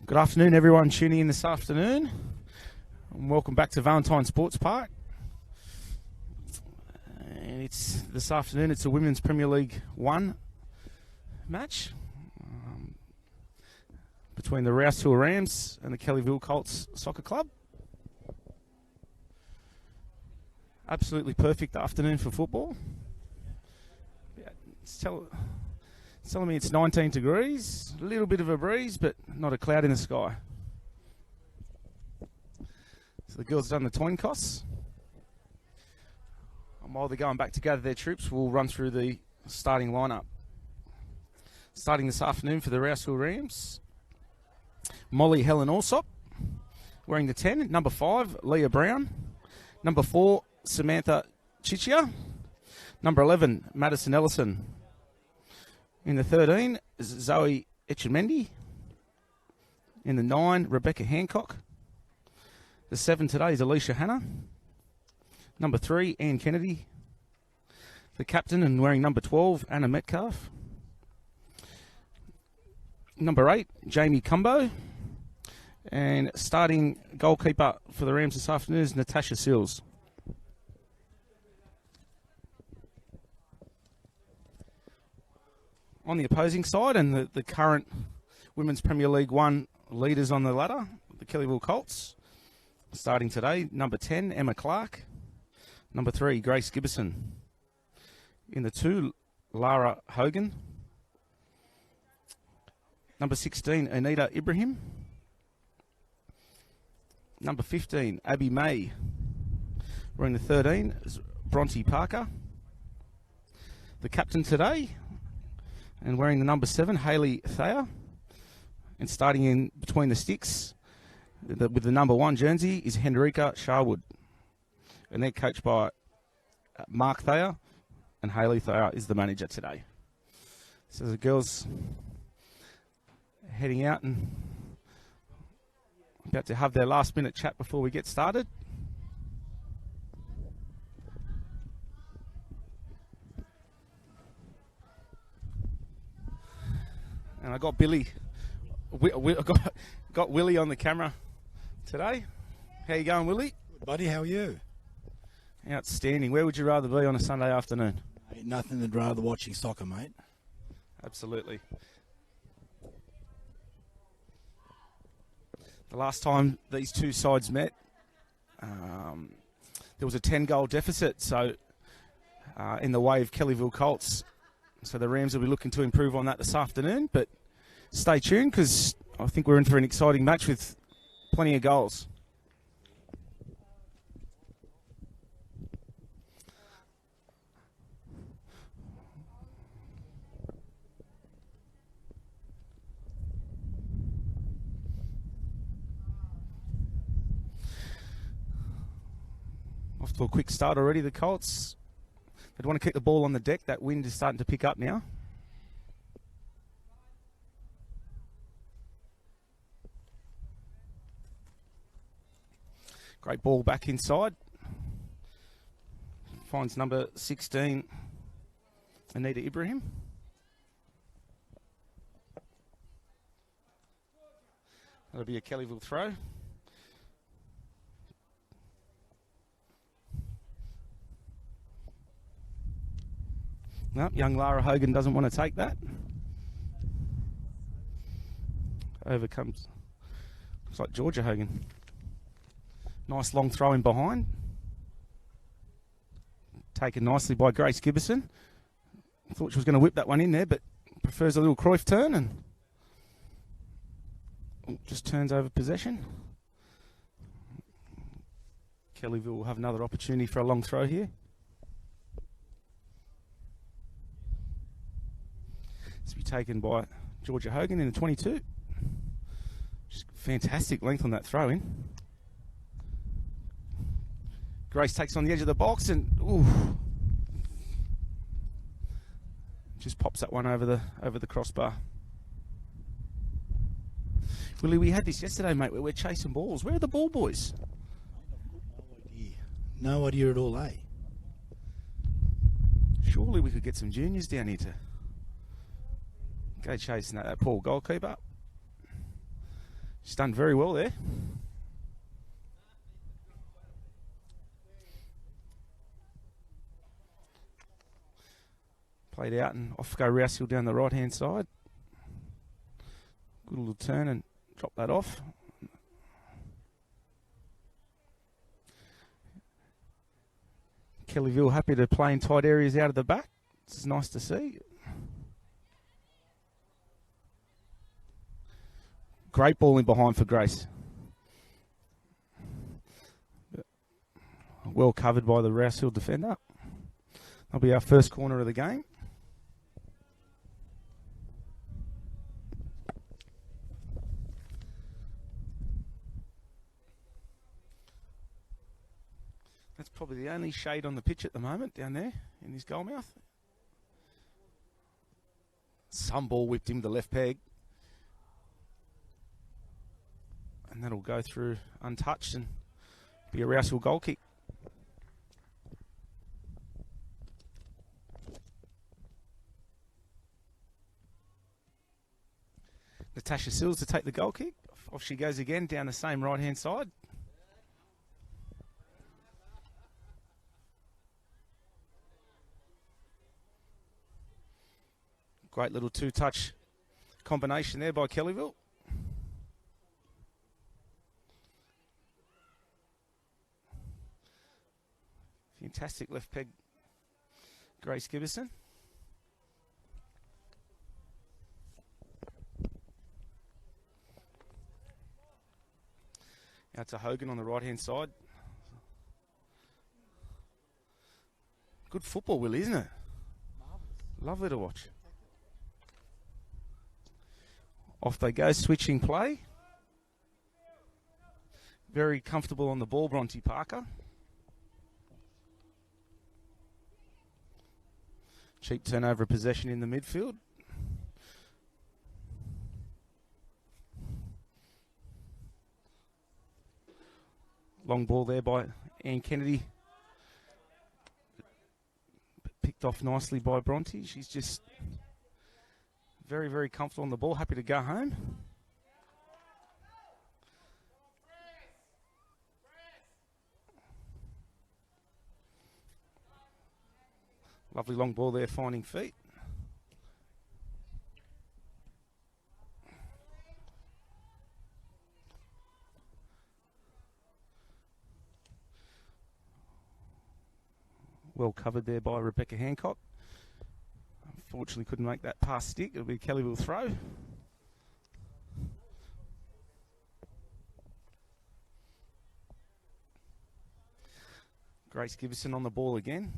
Good afternoon, everyone tuning in this afternoon, and welcome back to Valentine Sports Park. And this afternoon. It's a Women's Premier League 1 match between the Rouse Rams and the Kellyville Kolts Soccer Club. Absolutely perfect afternoon for football. It's telling me it's 19 degrees, a little bit of a breeze, but not a cloud in the sky. So the girls have done the toin costs. And while they're going back to gather their troops, we'll run through the starting lineup. Starting this afternoon for the Rouse Rams, Molly Helen Alsop, wearing the 10. Number 5, Leah Brown. Number 4, Samantha Chichia. Number 11, Madison Ellison. In the 13, Zoe Echemendi. In the 9, Rebecca Hancock. The 7 today is Alicia Hanna. Number 3, Ann Kennedy. The captain, and wearing number 12, Anna Metcalf. Number 8, Jamie Cumbo. And starting goalkeeper for the Rams this afternoon is Natasha Sills. On the opposing side, and the current Women's Premier League 1 leaders on the ladder, the Kellyville Kolts. Starting today, number 10, Emma Clark. Number 3, Grace Gibson. In the 2, Lara Hogan. Number 16, Anita Ibrahim. Number 15, Abby May. Wearing the 13 is Bronte Parker. The captain today, and wearing the number 7, Hayley Thayer. And starting in between the sticks with the number 1 jersey is Henrika Sharwood. And they're coached by Mark Thayer, and Hayley Thayer is the manager today. So the girls heading out and about to have their last minute chat before we get started. And I got Billy, got Willie on the camera today. How you going, Willie? Good, buddy. How are you? Outstanding. Where would you rather be on a Sunday afternoon? Ain't nothing than rather watching soccer, mate. Absolutely. The last time these two sides met, there was a 10-goal deficit, so in the way of Kellyville Kolts. So the Rams will be looking to improve on that this afternoon, but stay tuned because I think we're in for an exciting match with plenty of goals. Off to a quick start already, the Colts. They'd want to keep the ball on the deck. That wind is starting to pick up now. Great ball back inside. Finds number 16, Anita Ibrahim. That'll be a Kellyville throw. Nope, young Lara Hogan doesn't want to take that. Over comes, looks like Georgia Hogan. Nice long throw in behind. Taken nicely by Grace Gibson. Thought she was going to whip that one in there, but prefers a little Cruyff turn and just turns over possession. Kellyville will have another opportunity for a long throw here. To be taken by Georgia Hogan in the 22. Just fantastic length on that throw in. Grace takes on the edge of the box and just pops that one over the crossbar. Willie, we had this yesterday, mate, where we're chasing balls. Where are the ball boys? No idea at all, eh? Surely we could get some juniors down here to go chasing that poor goalkeeper. She's done very well there. Played out and off go Rouse Hill down the right-hand side. Good little turn and drop that off. Kellyville happy to play in tight areas out of the back. This is nice to see. Great ball in behind for Grace. Well covered by the Rouse Hill defender. That'll be our first corner of the game. That's probably the only shade on the pitch at the moment down there in his goal mouth. Some ball whipped him the left peg. And that'll go through untouched and be a Rouse Hill goal kick. Natasha Sills to take the goal kick. Off she goes again down the same right-hand side. Great little two-touch combination there by Kellyville. Fantastic left peg, Grace Gibbison. Out to Hogan on the right-hand side. Good football, Willie, isn't it? Lovely to watch. Off they go, switching play. Very comfortable on the ball, Bronte Parker. Cheap turnover of possession in the midfield. Long ball there by Ann Kennedy. Picked off nicely by Bronte. She's just very, very comfortable on the ball. Happy to go home. Lovely long ball there, finding feet. Well covered there by Rebecca Hancock. Unfortunately couldn't make that pass stick. It'll be a Kellyville throw. Grace Gibbison on the ball again.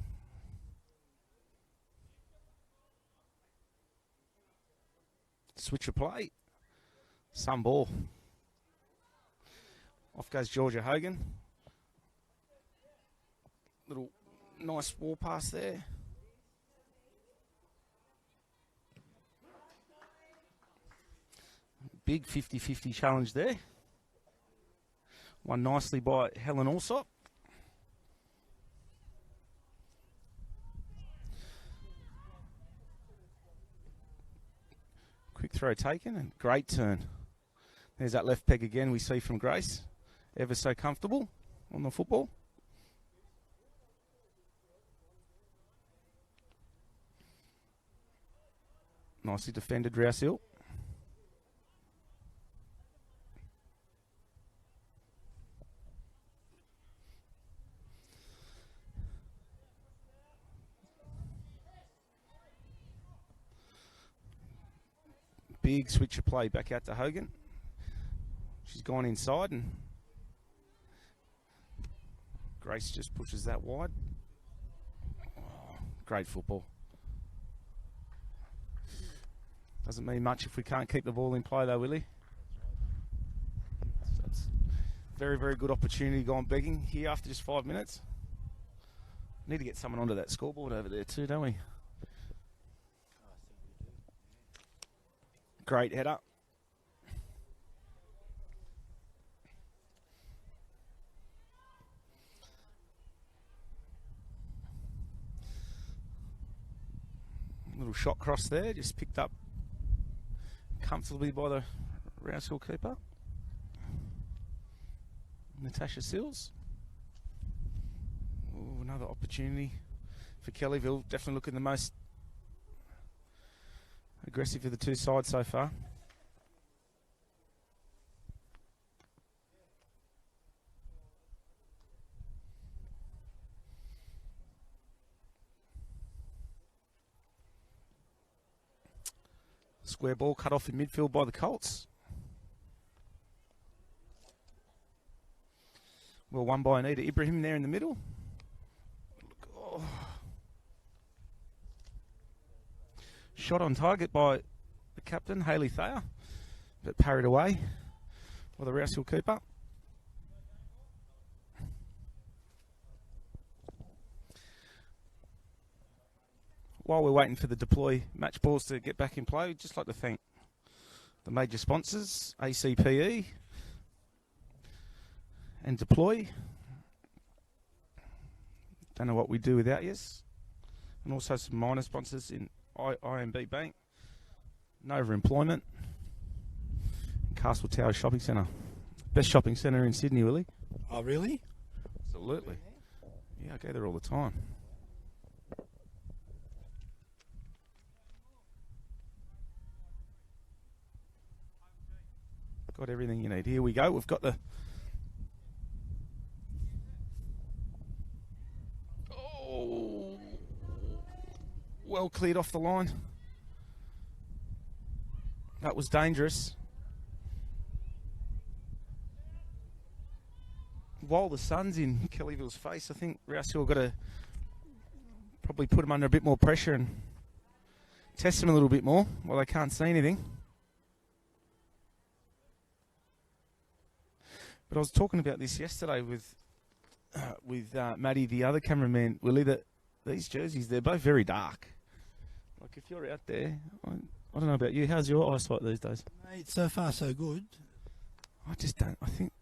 Switch of play. Some ball. Off goes Georgia Hogan. Little nice wall pass there. Big 50-50 challenge there. Won nicely by Helen Alsop. Quick throw taken and great turn. There's that left peg again we see from Grace. Ever so comfortable on the football. Nicely defended Rouse Hill. Big switch of play back out to Hogan. She's gone inside and Grace just pushes that wide. Oh, great football. Doesn't mean much if we can't keep the ball in play though, Willie. So it's very, very good opportunity gone begging here after just 5 minutes. Need to get someone onto that scoreboard over there too, don't we? Great header. Little shot cross there, just picked up comfortably by the Rouse Hill keeper. Natasha Sills. Ooh, another opportunity for Kellyville. Definitely looking the most aggressive of the two sides so far. Square ball cut off in midfield by the Kolts. Well won by Anita Ibrahim there in the middle. Oh. Shot on target by the captain, Hayley Thayer, but parried away by the Rouse keeper. While we're waiting for the deploy match balls to get back in play, I'd just like to thank the major sponsors, ACPE and Deploy. Don't know what we do without yous. And also some minor sponsors in IMB Bank, Nova Employment, and Castle Tower Shopping Centre. Best shopping centre in Sydney, Willie. Oh, really? Absolutely. Yeah, I go there all the time. Got everything you need. Here we go. We've got the... Oh! Well cleared off the line. That was dangerous. While the sun's in Kellyville's face, I think Rouse got to probably put them under a bit more pressure and test them a little bit more while they can't see anything. But I was talking about this yesterday with Maddie, the other cameraman, Willie, that these jerseys, they're both very dark. Like if you're out there, I don't know about you, how's your eyesight these days? Mate, so far so good. I just don't, I think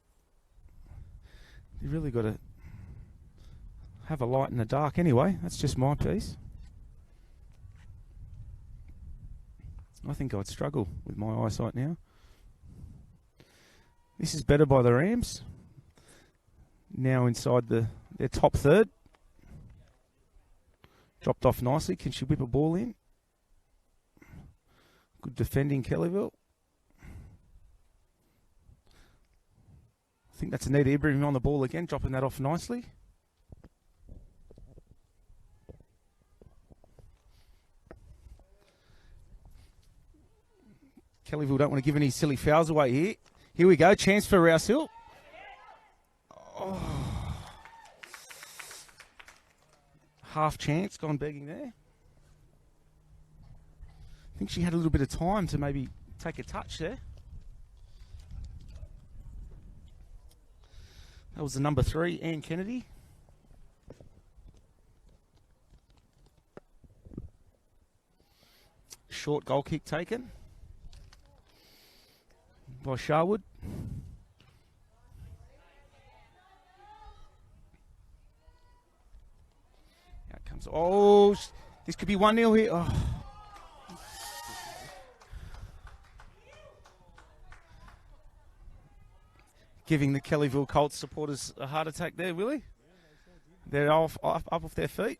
you really got to have a light in the dark anyway. That's just my piece. I think I'd struggle with my eyesight now. This is better by the Rams. Now inside their top third. Dropped off nicely. Can she whip a ball in? Good defending, Kellyville. I think that's Anita Ibrahim on the ball again, dropping that off nicely. Kellyville don't want to give any silly fouls away here. Here we go, chance for Rouse Hill. Oh. Half chance, gone begging there. I think she had a little bit of time to maybe take a touch there. That was the number 3, Ann Kennedy. Short goal kick taken by Sharwood. Out comes. Oh, this could be 1-0 here. Oh. Giving the Kellyville Colts supporters a heart attack there, Willie. They're up off their feet.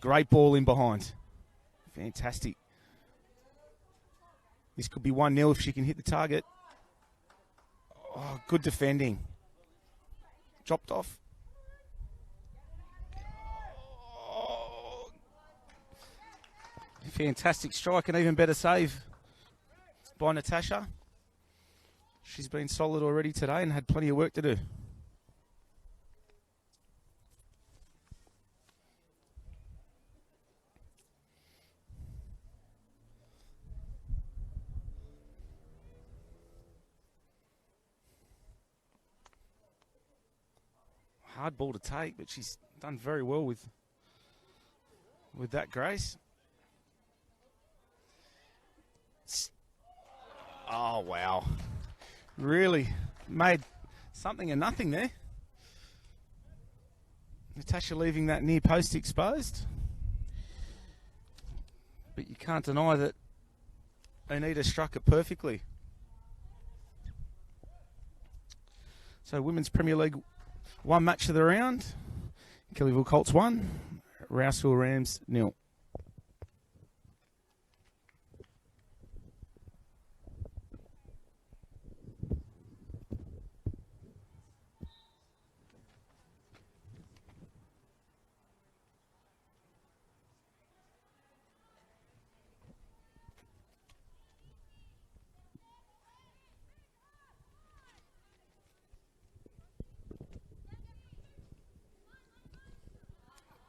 Great ball in behind. Fantastic. This could be 1-0 if she can hit the target. Oh, good defending. Dropped off. Oh. Fantastic strike and even better save by Natasha. She's been solid already today and had plenty of work to do. Hard ball to take, but she's done very well with that grace. Oh, wow. Really made something of nothing there. Natasha leaving that near post exposed. But you can't deny that Anita struck it perfectly. So Women's Premier League One match of the round. Kellyville Kolts 1. Rouse Rams 0.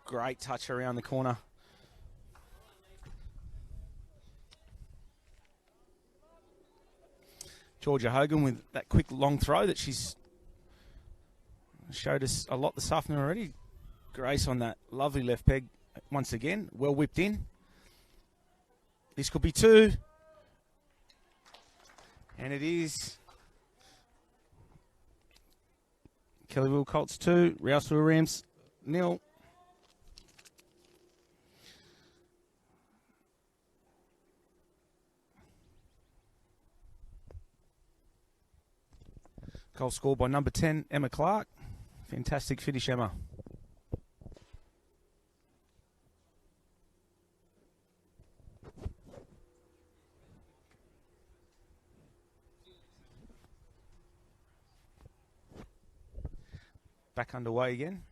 Great touch around the corner. Georgia Hogan with that quick long throw that she's showed us a lot this afternoon already. Grace on that lovely left peg once again. Well whipped in. This could be 2. And it is. Kellyville Kolts 2. Rouse Rams 0. Goal scored by number 10, Emma Clark. Fantastic finish, Emma. Back underway again.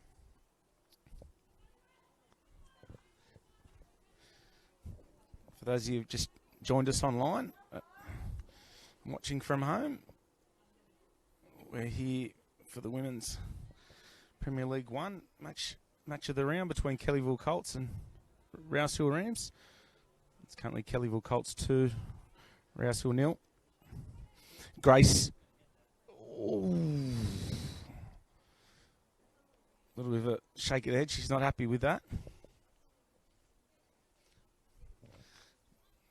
For those of you who've just joined us online, watching from home, we're here for the Women's Premier League 1 match of the round between Kellyville Kolts and Rouse Hill Rams. It's currently Kellyville Kolts 2, Rouse Hill 0. Grace. Ooh. A little bit of a shake of the head. She's not happy with that.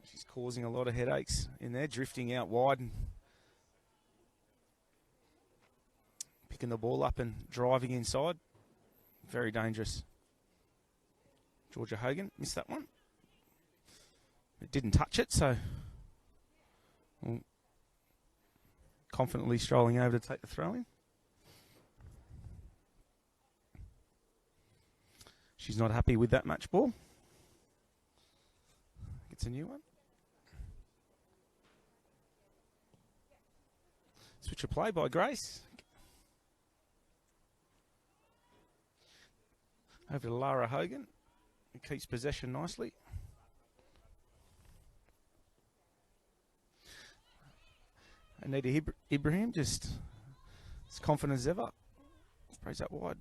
She's causing a lot of headaches in there, drifting out wide and picking the ball up and driving inside. Very dangerous. Georgia Hogan missed that one. It didn't touch it, so confidently strolling over to take the throw in. She's not happy with that match ball. Gets a new one. Switch of play by Grace. Over to Lara Hogan, who keeps possession nicely. Anita Ibrahim just as confident as ever. Sprays that wide.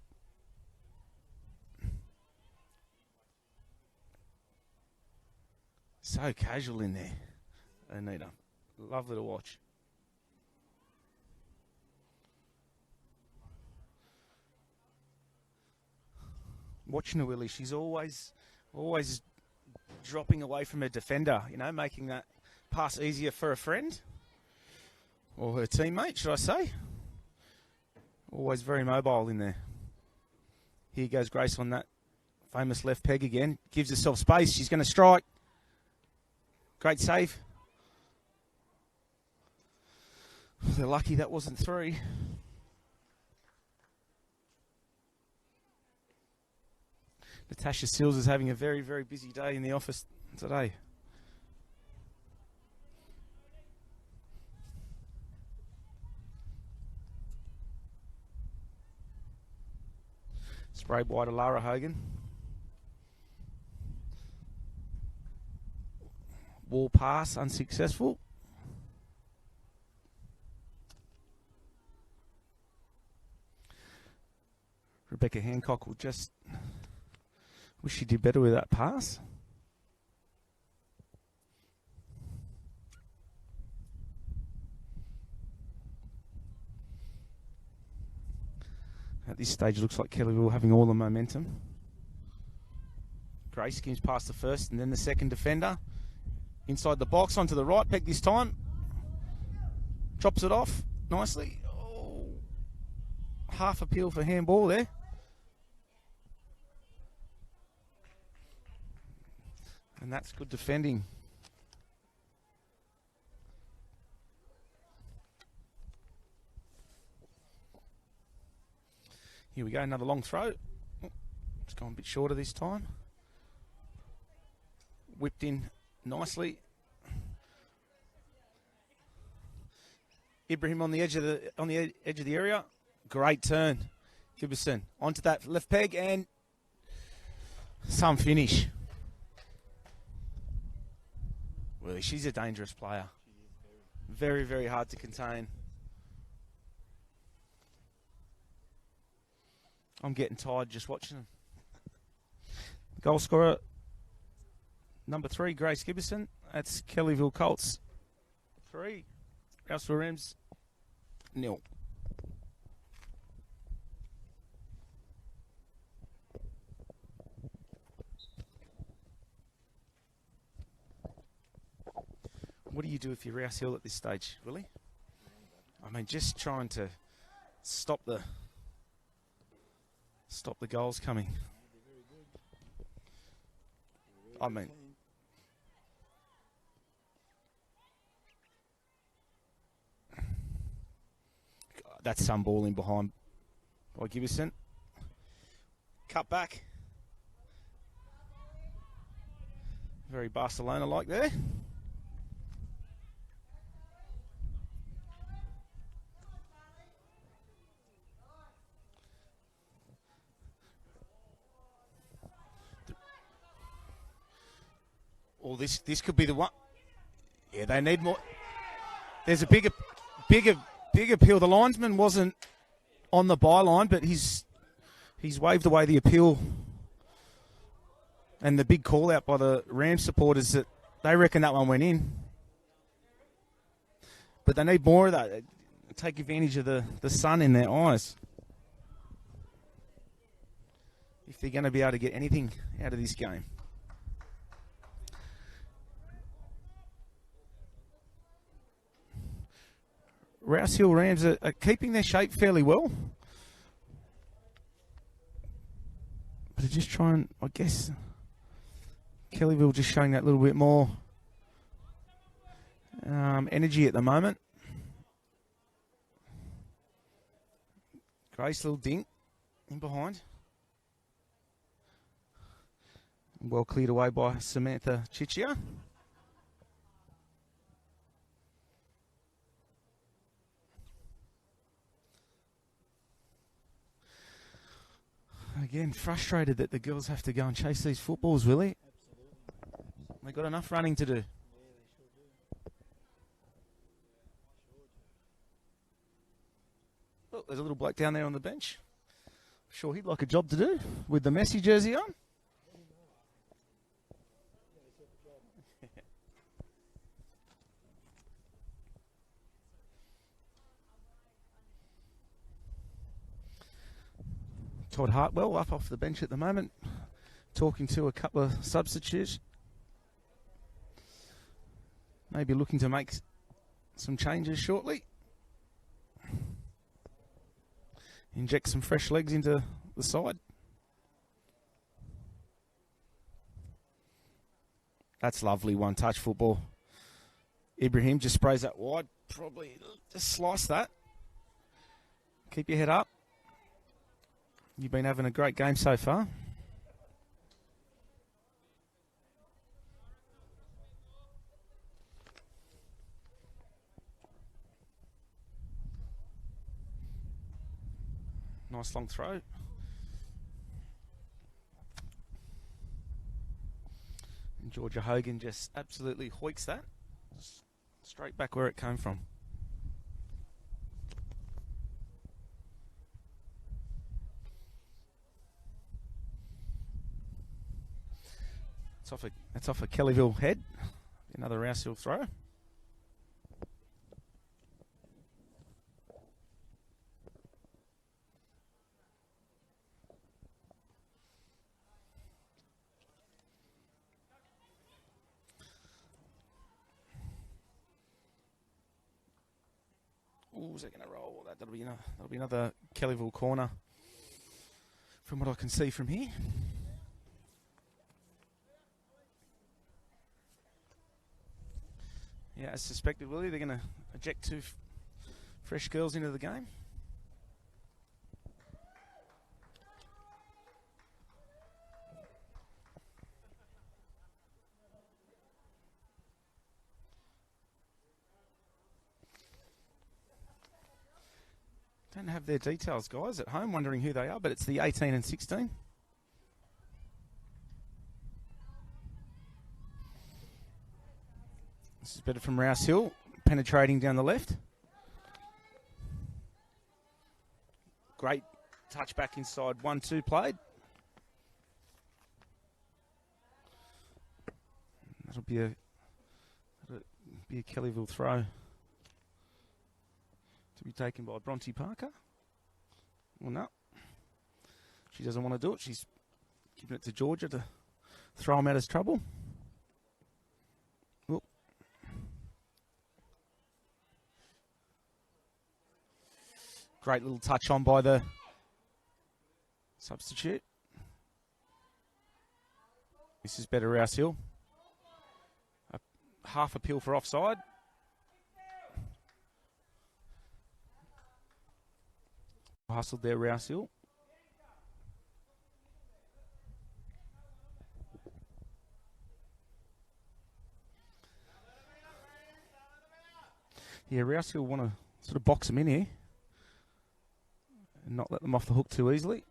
So casual in there, Anita. Lovely to watch. Watching her, Willie, she's always dropping away from her defender, you know, making that pass easier for a friend or her teammate, should I say. Always very mobile in there. Here goes Grace on that famous left peg again. Gives herself space. She's going to strike. Great save. They're lucky that wasn't 3. Natasha Sills is having a very, very busy day in the office today. Sprayed wide to Lara Hogan. Wall pass unsuccessful. Rebecca Hancock will just wish she did better with that pass. At this stage, it looks like Kellyville having all the momentum. Grace skims past the first and then the second defender. Inside the box, onto the right peg this time. Chops it off nicely. Oh, half appeal for handball there. And that's good defending. Here we go, another long throw. It's gone a bit shorter this time. Whipped in nicely. Ibrahim on the edge of the area. Great turn. Gibson onto that left peg and some finish. Well, she's a dangerous player. Very, very hard to contain. I'm getting tired just watching them. Goal scorer number 3, Grace Gibson. That's Kellyville Kolts 3, Rouse Rams 0. What do you do if you're Rouse Hill at this stage, Willie? I mean, just trying to stop the goals coming. I mean, God, that's some ball in behind by Gibson. Cut back. Very Barcelona-like there. Well, this could be the one. Yeah, they need more. There's a big appeal. The linesman wasn't on the byline, but he's waved away the appeal and the big call out by the Rams supporters that they reckon that one went in. But they need more of that. Take advantage of the sun in their eyes if they're going to be able to get anything out of this game. Rouse Hill Rams are keeping their shape fairly well. But they're just trying, I guess, Kellyville just showing that little bit more energy at the moment. Grace, little dink in behind. Well cleared away by Samantha Chichia. Again, frustrated that the girls have to go and chase these footballs, Willie. Absolutely. They've got enough running to do. Yeah, they sure do. Oh, there's a little bloke down there on the bench. Sure, he'd like a job to do with the Messi jersey on. Todd Hartwell up off the bench at the moment, talking to a couple of substitutes. Maybe looking to make some changes shortly. Inject some fresh legs into the side. That's lovely one-touch football. Ibrahim just sprays that wide. Probably just slice that. Keep your head up. You've been having a great game so far. Nice long throw. And Georgia Hogan just absolutely hoiks that. Straight back where it came from. It's off a Kellyville head. Another Rouse Hill throw. Ooh, is that going to roll? That'll be another Kellyville corner from what I can see from here. Yeah, as suspected, Willie, they're going to eject two fresh girls into the game. Don't have their details, guys, at home, wondering who they are, but it's the 18 and 16. This is better from Rouse Hill, penetrating down the left. Great touch back inside, 1-2 played. That'll be a Kellyville throw to be taken by Bronte Parker. Well, no. She doesn't want to do it. She's giving it to Georgia to throw him out as trouble. Oop. Great little touch on by the substitute. This is better Rouse Hill. Half appeal for offside. Hustled there, Rouse Hill. Yeah, Rouse Hill want to sort of box them in here and not let them off the hook too easily.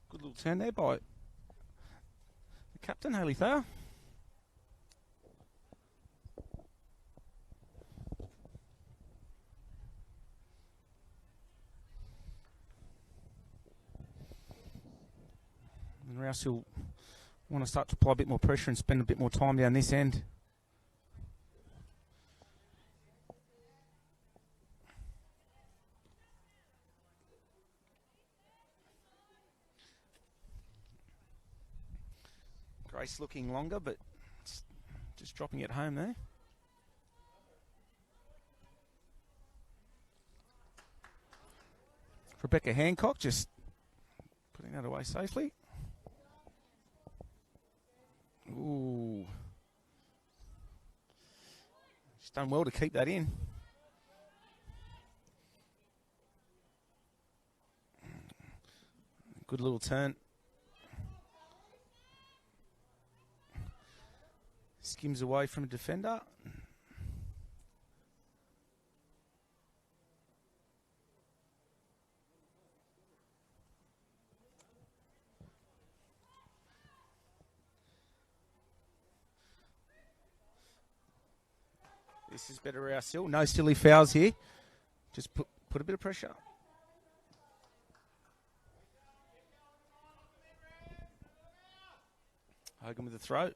Good little turn there by the captain, Hayley Thayer. And Rouse will want to start to apply a bit more pressure and spend a bit more time down this end. Grace looking longer, but just dropping it home there. Rebecca Hancock just putting that away safely. Ooh. She's done well to keep that in. Good little turn. Skims away from a defender. This is better Rouse Hill. No silly fouls here. Just put a bit of pressure. Hogan with the throw.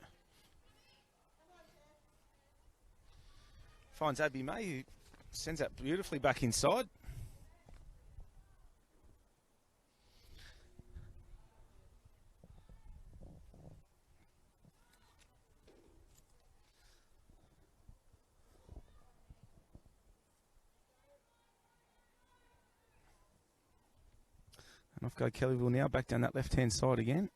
Finds Abby May, who sends that beautifully back inside. And off go Kellyville now, back down that left-hand side again.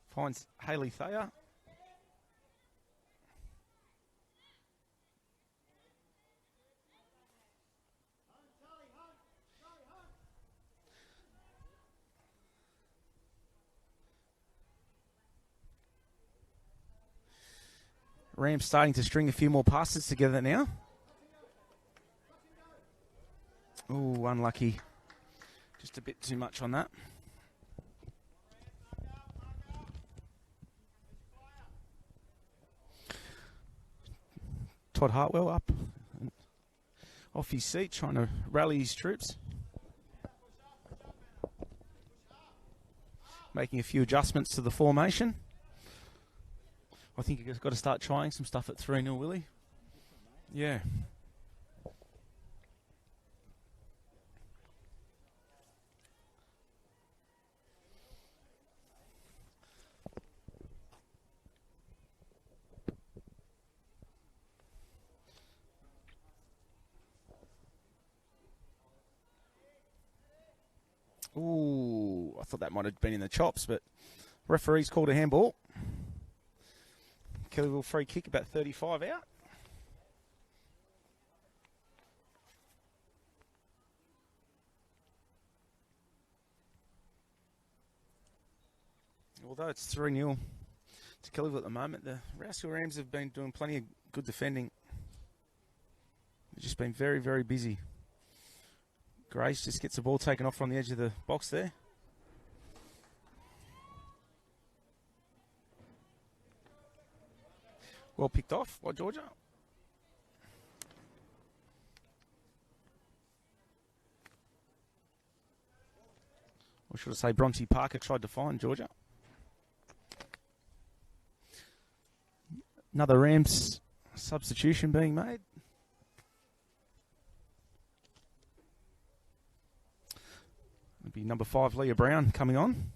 Finds Hayley Thayer. Rams starting to string a few more passes together now. Ooh, unlucky. Just a bit too much on that. Todd Hartwell up off his seat, trying to rally his troops. Making a few adjustments to the formation. I think you've got to start trying some stuff at 3-0, Willie. Yeah. Ooh, I thought that might have been in the chops, but referee's called a handball. Kellyville free kick, about 35 out. Although it's 3-0 to Kellyville at the moment, the Rouse Hill Rams have been doing plenty of good defending. They've just been very, very busy. Grace just gets the ball taken off from the edge of the box there. Well picked off by Georgia. Or should I say Bronte Parker tried to find Georgia. Another Rams substitution being made. It'll be number 5, Leah Brown, coming on.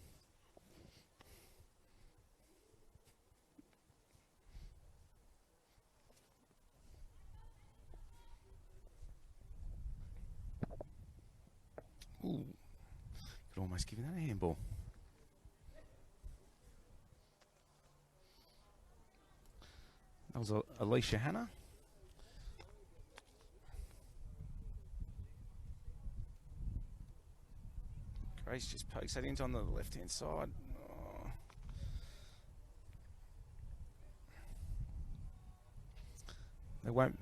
Ooh, could almost give that a handball. That was Alicia Hanna. Grace just pokes that into on the left-hand side. Oh. They won't.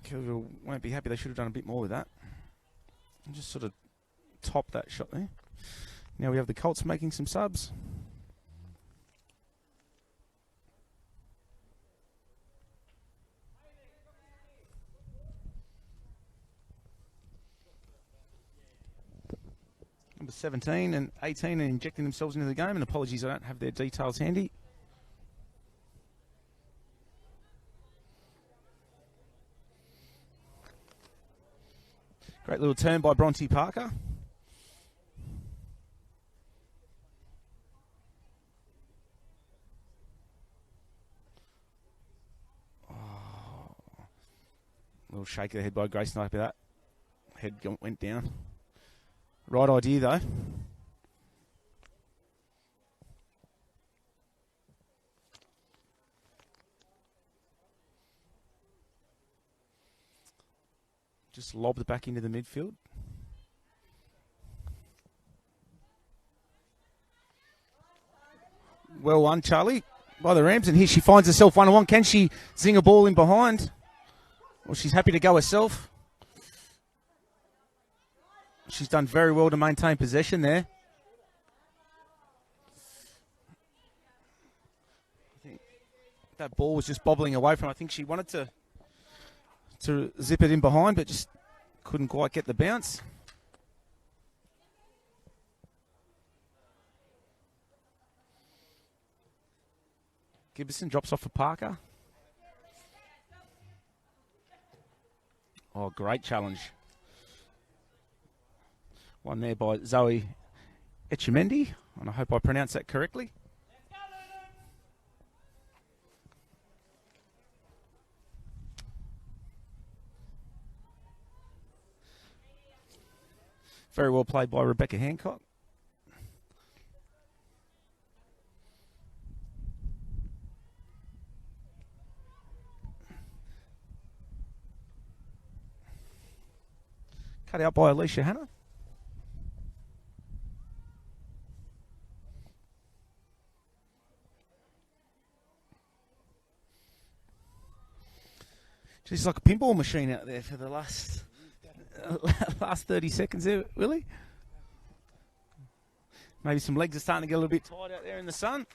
Kellyville won't be happy. They should have done a bit more with that. And just sort of top that shot there. Now we have the Colts making some subs. Number 17 and 18 are injecting themselves into the game, and apologies I don't have their details handy. Great little turn by Bronte Parker. Oh. Little shake of the head by Grace Sniper. That head went down. Right idea, though. Just lobbed it back into the midfield. Well won, Charlie, by the Rams. And here she finds herself 1-on-1. Can she zing a ball in behind? Well, she's happy to go herself. She's done very well to maintain possession there. I think that ball was just bobbling away from her. I think she wanted to zip it in behind, but just couldn't quite get the bounce. Gibson drops off for Parker. Oh, great challenge. One there by Zoe Echemendi, and I hope I pronounced that correctly. Very well played by Rebecca Hancock. Cut out by Alicia Hanna. She's like a pinball machine out there for the last 30 seconds there, Willie. Maybe some legs are starting to get a little bit tired out there in the sun.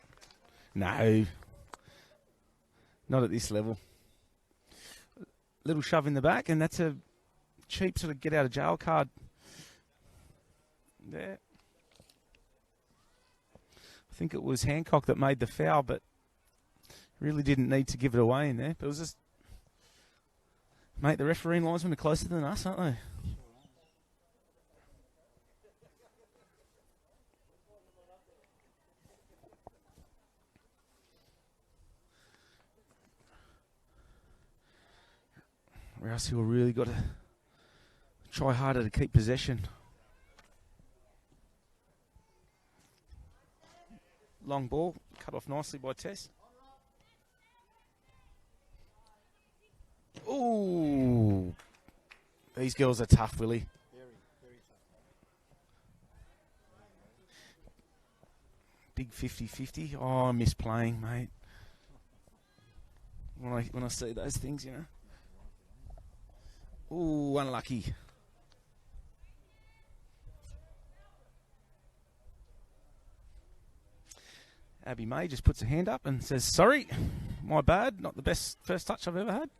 No. Not at this level. Little shove in the back, and that's a cheap sort of get out of jail card there. I think it was Hancock that made the foul, but really didn't need to give it away in there. But it was just, mate, the referee and linesmen are closer than us, aren't they? Rouse who really got to try harder to keep possession. Long ball, cut off nicely by Tess. Ooh. These girls are tough, Willie. Very, very tough. Big 50-50. Oh, I miss playing, mate. When I see those things, you know. Ooh, unlucky. Abby May just puts her hand up and says, sorry, my bad, not the best first touch I've ever had.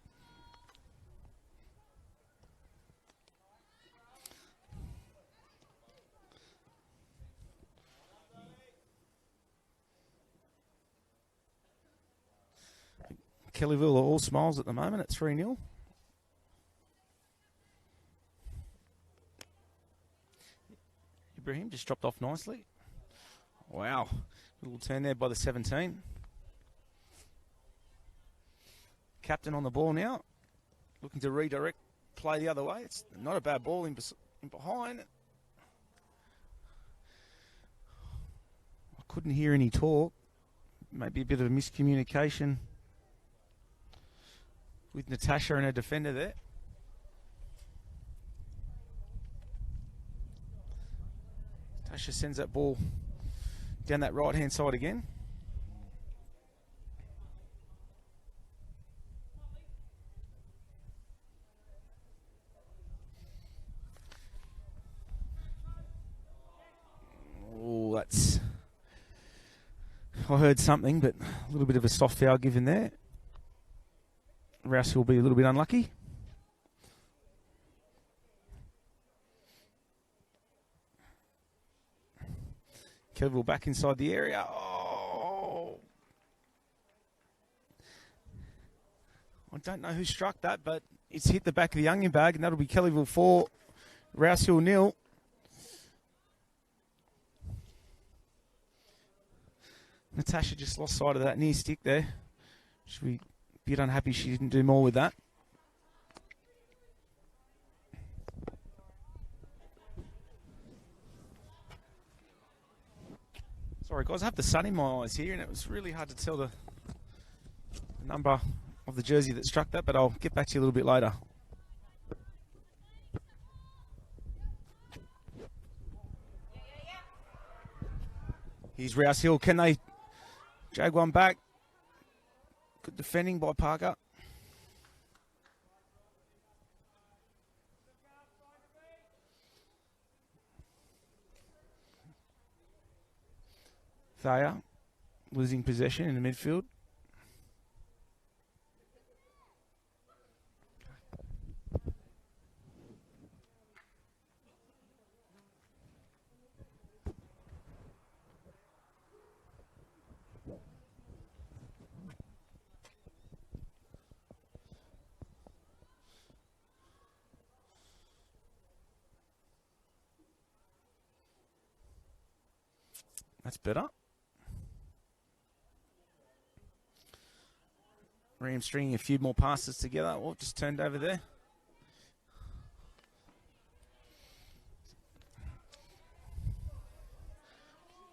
Kellyville are all smiles at the moment at 3-0. Ibrahim just dropped off nicely. Wow. Little turn there by the 17. Captain on the ball now. Looking to redirect play the other way. It's not a bad ball in behind. I couldn't hear any talk. Maybe a bit of a miscommunication with Natasha and her defender there. Natasha sends that ball down that right-hand side again. Oh, that's... I heard something, but a little bit of a soft foul given there. Rouse will be a little bit unlucky. Kellyville back inside the area. Oh! I don't know who struck that, but it's hit the back of the onion bag, and that'll be Kellyville 4, Rouse 0. Natasha just lost sight of that near stick there. Should be a bit unhappy she didn't do more with that. Sorry guys, I have the sun in my eyes here and it was really hard to tell the number of the jersey that struck that, but I'll get back to you a little bit later. Here's Rouse Hill. Can they jag one back? Good defending by Parker. Thayer losing possession in the midfield. That's better. Ram stringing a few more passes together. Oh, just turned over there.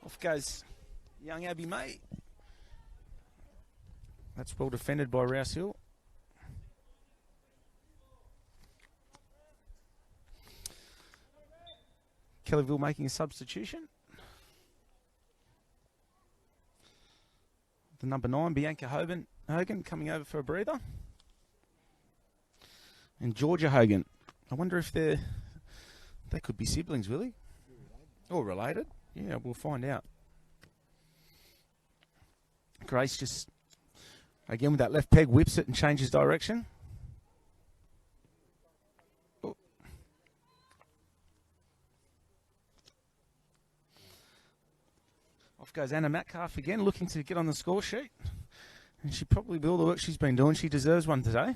Off goes young Abby May. That's well defended by Rouse Hill. Kellyville making a substitution. The number 9, Bianca Hogan coming over for a breather. And Georgia Hogan. I wonder if they could be siblings, Willie? Or related? Yeah, we'll find out. Grace just, again with that left peg, whips it and changes direction. Oh. Off goes Anna Metcalf again, looking to get on the score sheet. And she probably, with all the work she's been doing, she deserves one today.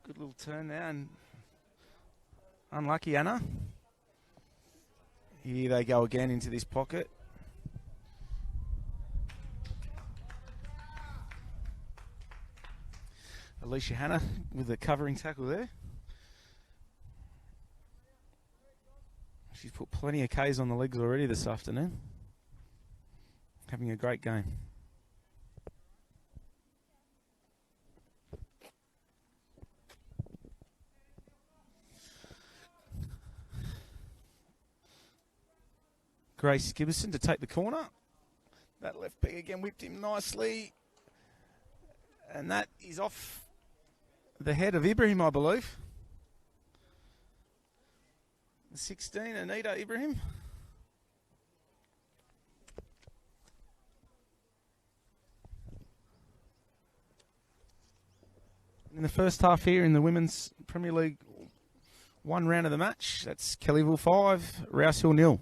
Good little turn there, and unlucky Anna. Here they go again into this pocket. Alicia Hanna with the covering tackle there. She's put plenty of Ks on the legs already this afternoon. Having a great game. Grace Gibbison to take the corner. That left peg again whipped him nicely. And that is off the head of Ibrahim, I believe. 16, Anita Ibrahim. In the first half here in the Women's Premier League 1 round of the match, that's Kellyville 5, Rouse Hill 0.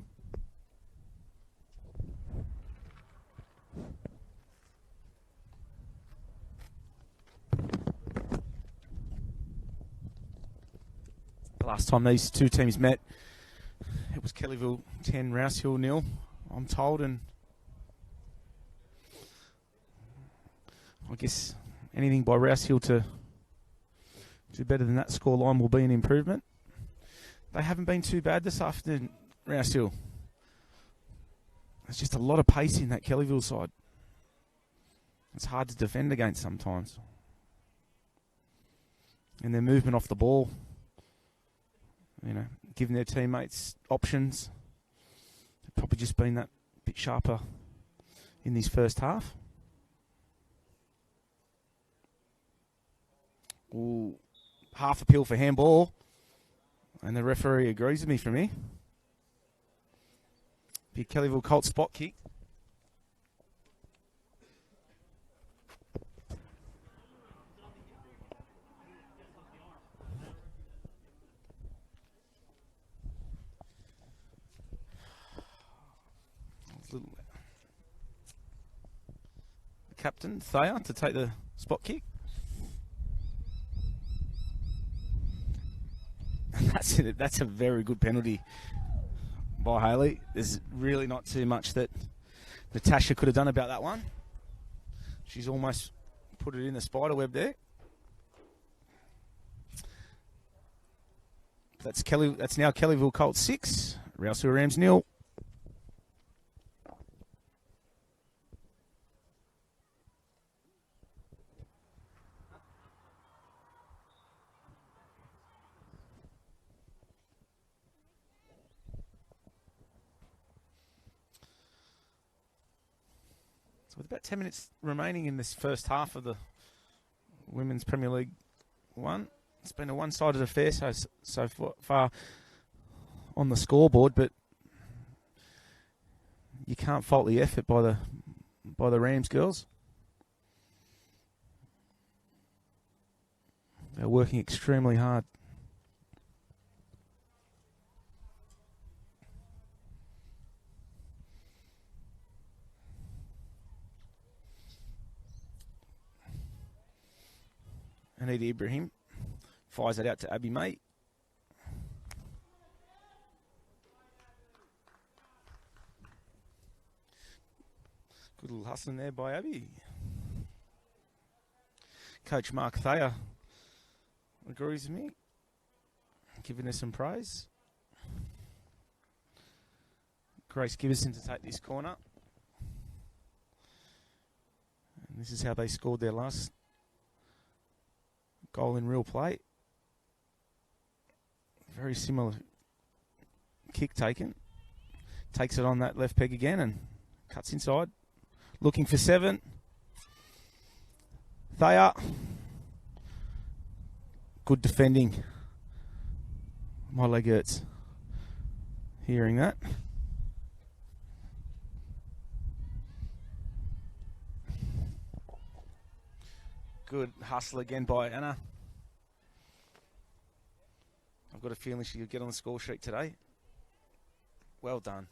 The last time these two teams met, it was Kellyville 10, Rouse Hill 0, I'm told, and I guess anything by Rouse Hill to do better than that scoreline will be an improvement. They haven't been too bad this afternoon, Rouse Hill. There's just a lot of pace in that Kellyville side. It's hard to defend against sometimes. And their movement off the ball, you know, giving their teammates options. They've probably just been that bit sharper in this first half. Ooh, half appeal for handball. And the referee agrees with me from here. Be Kellyville Colts spot kick. Captain Thayer to take the spot kick. That's a very good penalty by Haley. There's really not too much that Natasha could have done about that one. She's almost put it in the spider web there. That's now Kellyville Colts 6, Rouse Hill Rams 0. So with about 10 minutes remaining in this first half of the Women's Premier League 1, it's been a one-sided affair so far on the scoreboard, but you can't fault the effort by the Rams girls. They're working extremely hard. Anita Ibrahim fires it out to Abby May. Good little hustling there by Abby. Coach Mark Thayer agrees with me, giving her some praise. Grace Gibbison to take this corner. And this is how they scored their last goal in real play. Very similar kick taken. Takes it on that left peg again and cuts inside. Looking for 7. Thayer. Good defending. My leg hurts hearing that. Good hustle again by Anna. I've got a feeling she'll get on the score sheet today. Well done.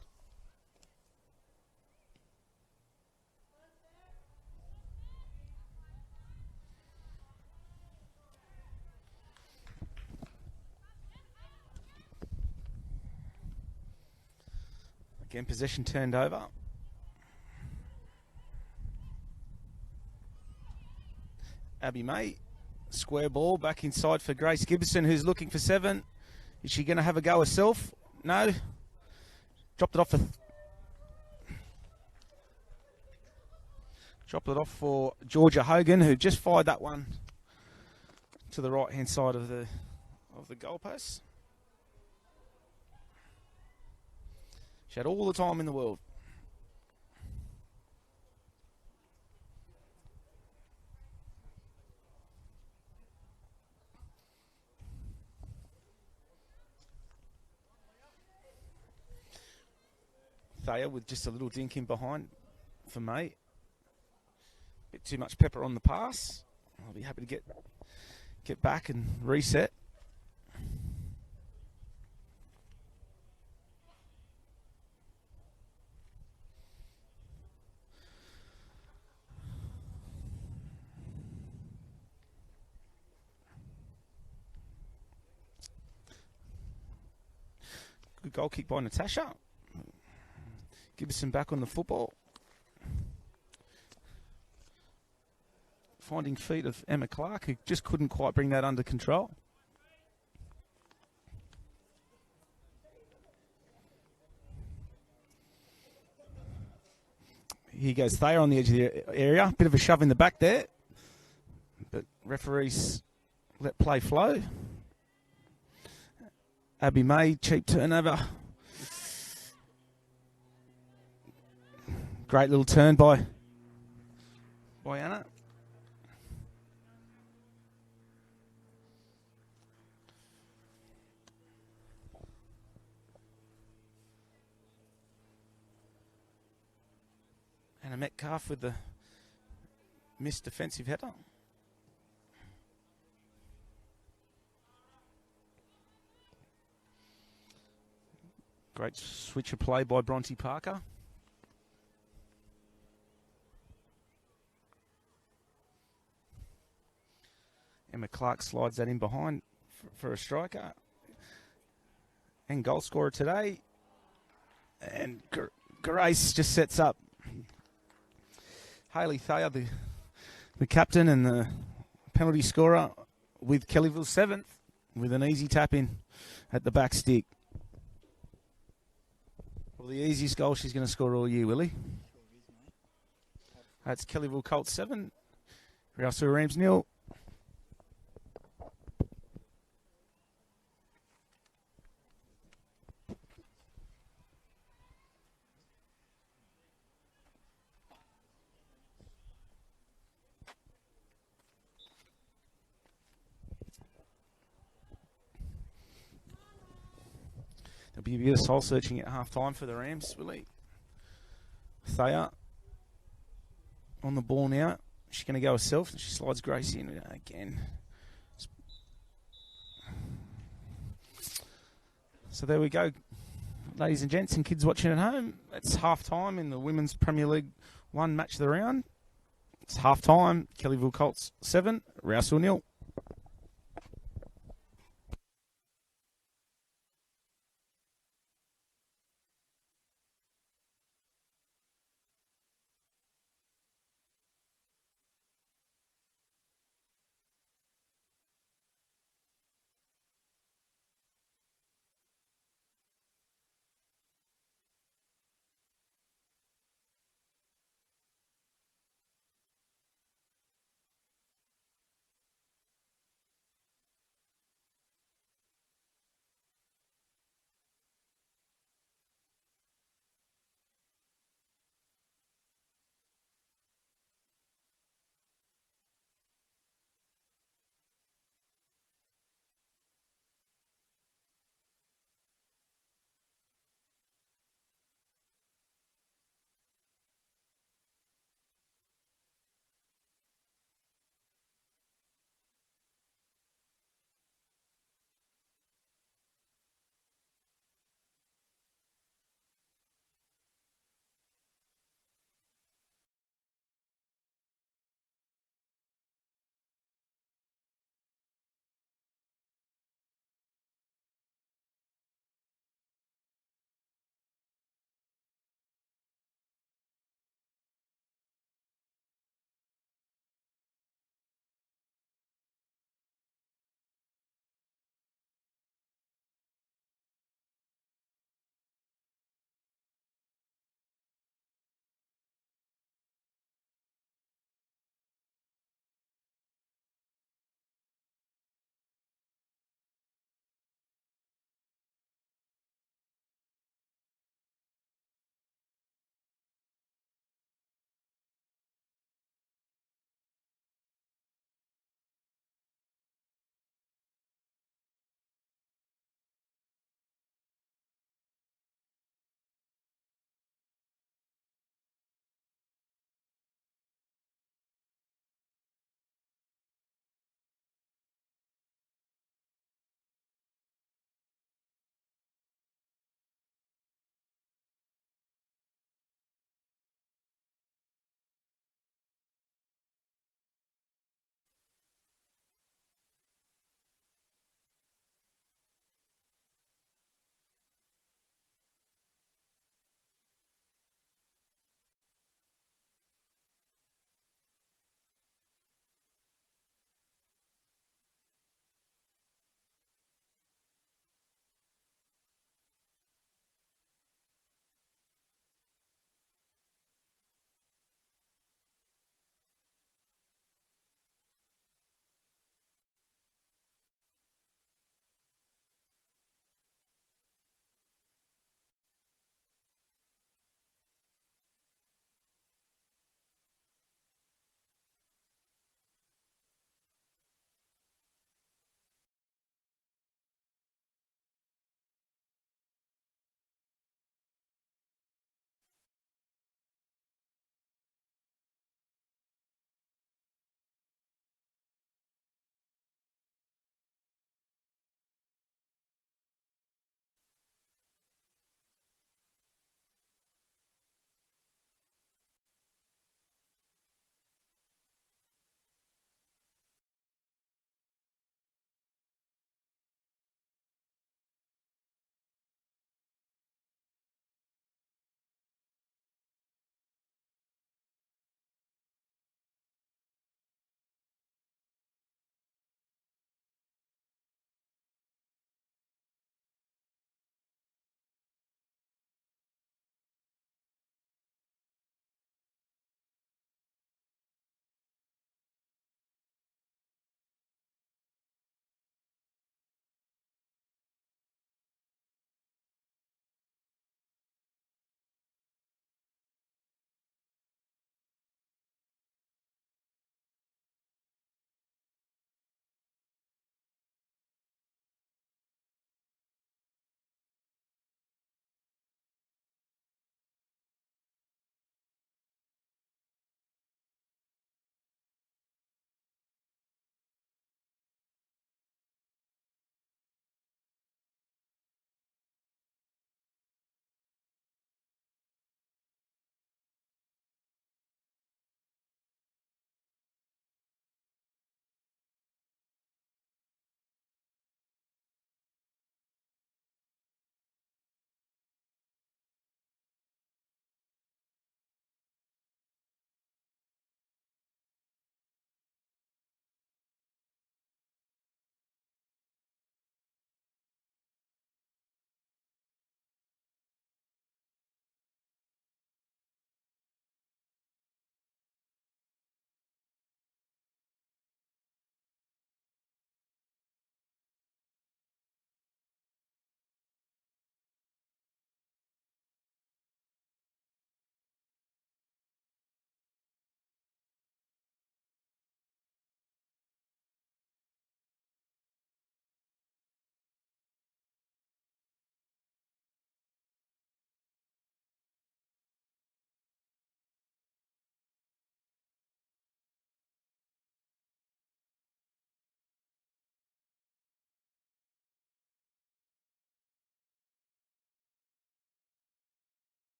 Again, possession turned over. Abby May, square ball back inside for Grace Gibson, who's looking for 7. Is she going to have a go herself? No. Dropped it off for Georgia Hogan, who just fired that one to the right hand side of the goalpost. She had all the time in the world. Thayer with just a little dink in behind for me. Bit too much pepper on the pass. I'll be happy to get back and reset. Good goal kick by Natasha. Gibson back on the football. Finding feet of Emma Clark, who just couldn't quite bring that under control. Here goes Thayer on the edge of the area. Bit of a shove in the back there. But referees let play flow. Abby May, cheap turnover. Great little turn by Anna. And a Metcalf with the missed defensive header. Great switch of play by Bronte Parker. Emma Clark slides that in behind for a striker. And goal scorer today. And Grace just sets up Hayley Thayer, the captain and the penalty scorer, with Kellyville 7th, with an easy tap in at the back stick. Well, the easiest goal she's going to score all year, Willie. That's Kellyville Kolts 7, Rouse Rams 0. There'll be a bit of soul searching at half time for the Rams, Willie. Thayer on the ball now. She's going to go herself. She slides Grace in again. So there we go, ladies and gents and kids watching at home. It's half time in the Women's Premier League 1 match of the round. It's half time. Kellyville Kolts 7, Rouse 0.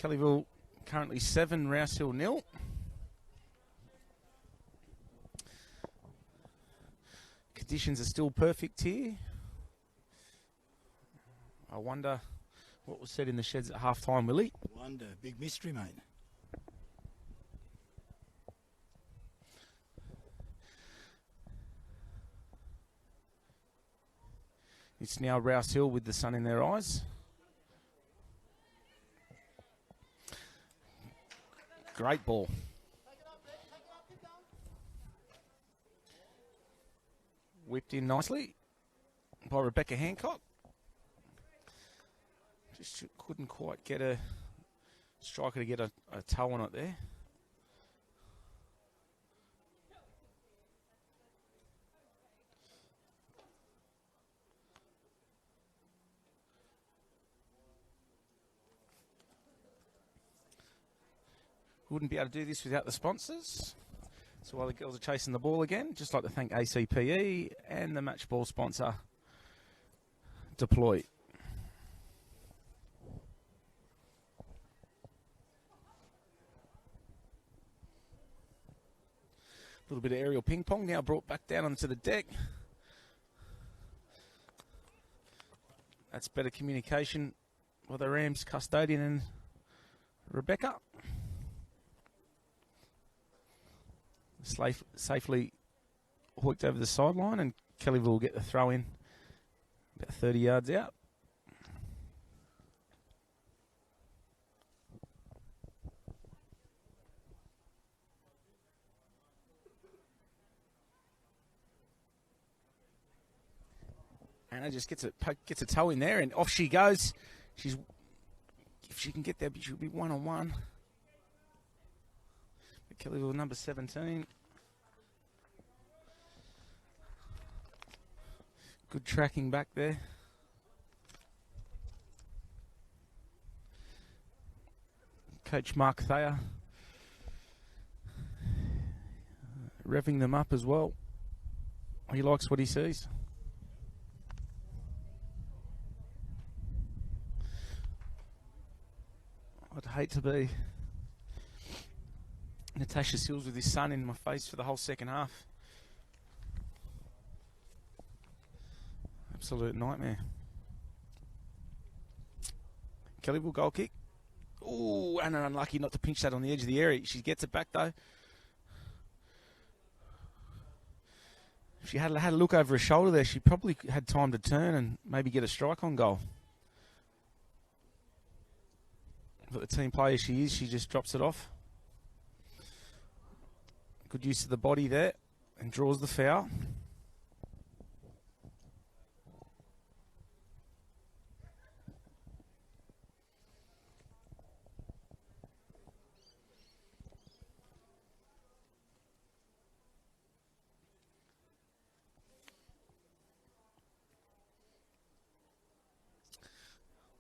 Kellyville currently 7, Rouse Hill 0. Conditions are still perfect here. I wonder what was said in the sheds at half-time, Willie. Wonder. Big mystery, mate. It's now Rouse Hill with the sun in their eyes. Great ball. Whipped in nicely by Rebecca Hancock. Just couldn't quite get a striker to get a toe on it there. Wouldn't be able to do this without the sponsors. So while the girls are chasing the ball again, just like to thank ACPE and the match ball sponsor, Deploy. A little bit of aerial ping pong now brought back down onto the deck. That's better communication with the Rams custodian and Rebecca. Safely hooked over the sideline, and Kellyville will get the throw in about 30 yards out. Anna just gets a toe in there, and off she goes. If she can get there, she'll be 1-on-1. Kellyville number 17. Good tracking back there. Coach Mark Thayer revving them up as well. He likes what he sees. I'd hate to be Natasha Sills with his son in my face for the whole second half. Absolute nightmare. Kellyville goal kick. Ooh, and unlucky not to pinch that on the edge of the area. She gets it back though. If she had a look over her shoulder there, she probably had time to turn and maybe get a strike on goal. But the team player she is, she just drops it off. Good use of the body there and draws the foul.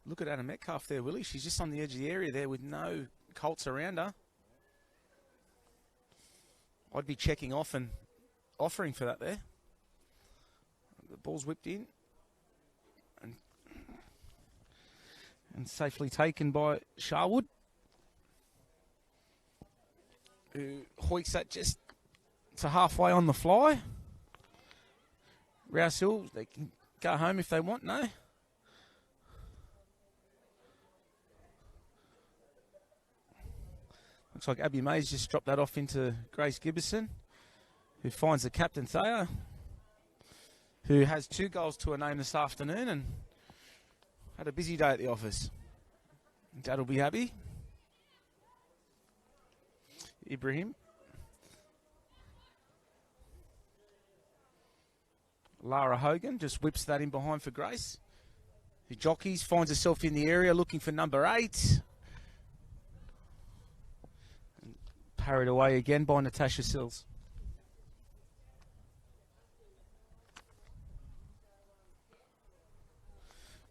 Look at Anna Metcalf there, Willie. She's just on the edge of the area there with no Kolts around her. I'd be checking off and offering for that there. The ball's whipped in and safely taken by Sharwood, who hoiks that just to halfway on the fly. Rouse Hill, they can go home if they want, no? Looks like Abby Mays just dropped that off into Grace Gibberson, who finds the captain Thayer, who has 2 goals to her name this afternoon and had a busy day at the office. Dad will be happy. Ibrahim. Lara Hogan just whips that in behind for Grace, who jockeys, finds herself in the area looking for number 8. Parried away again by Natasha Sills.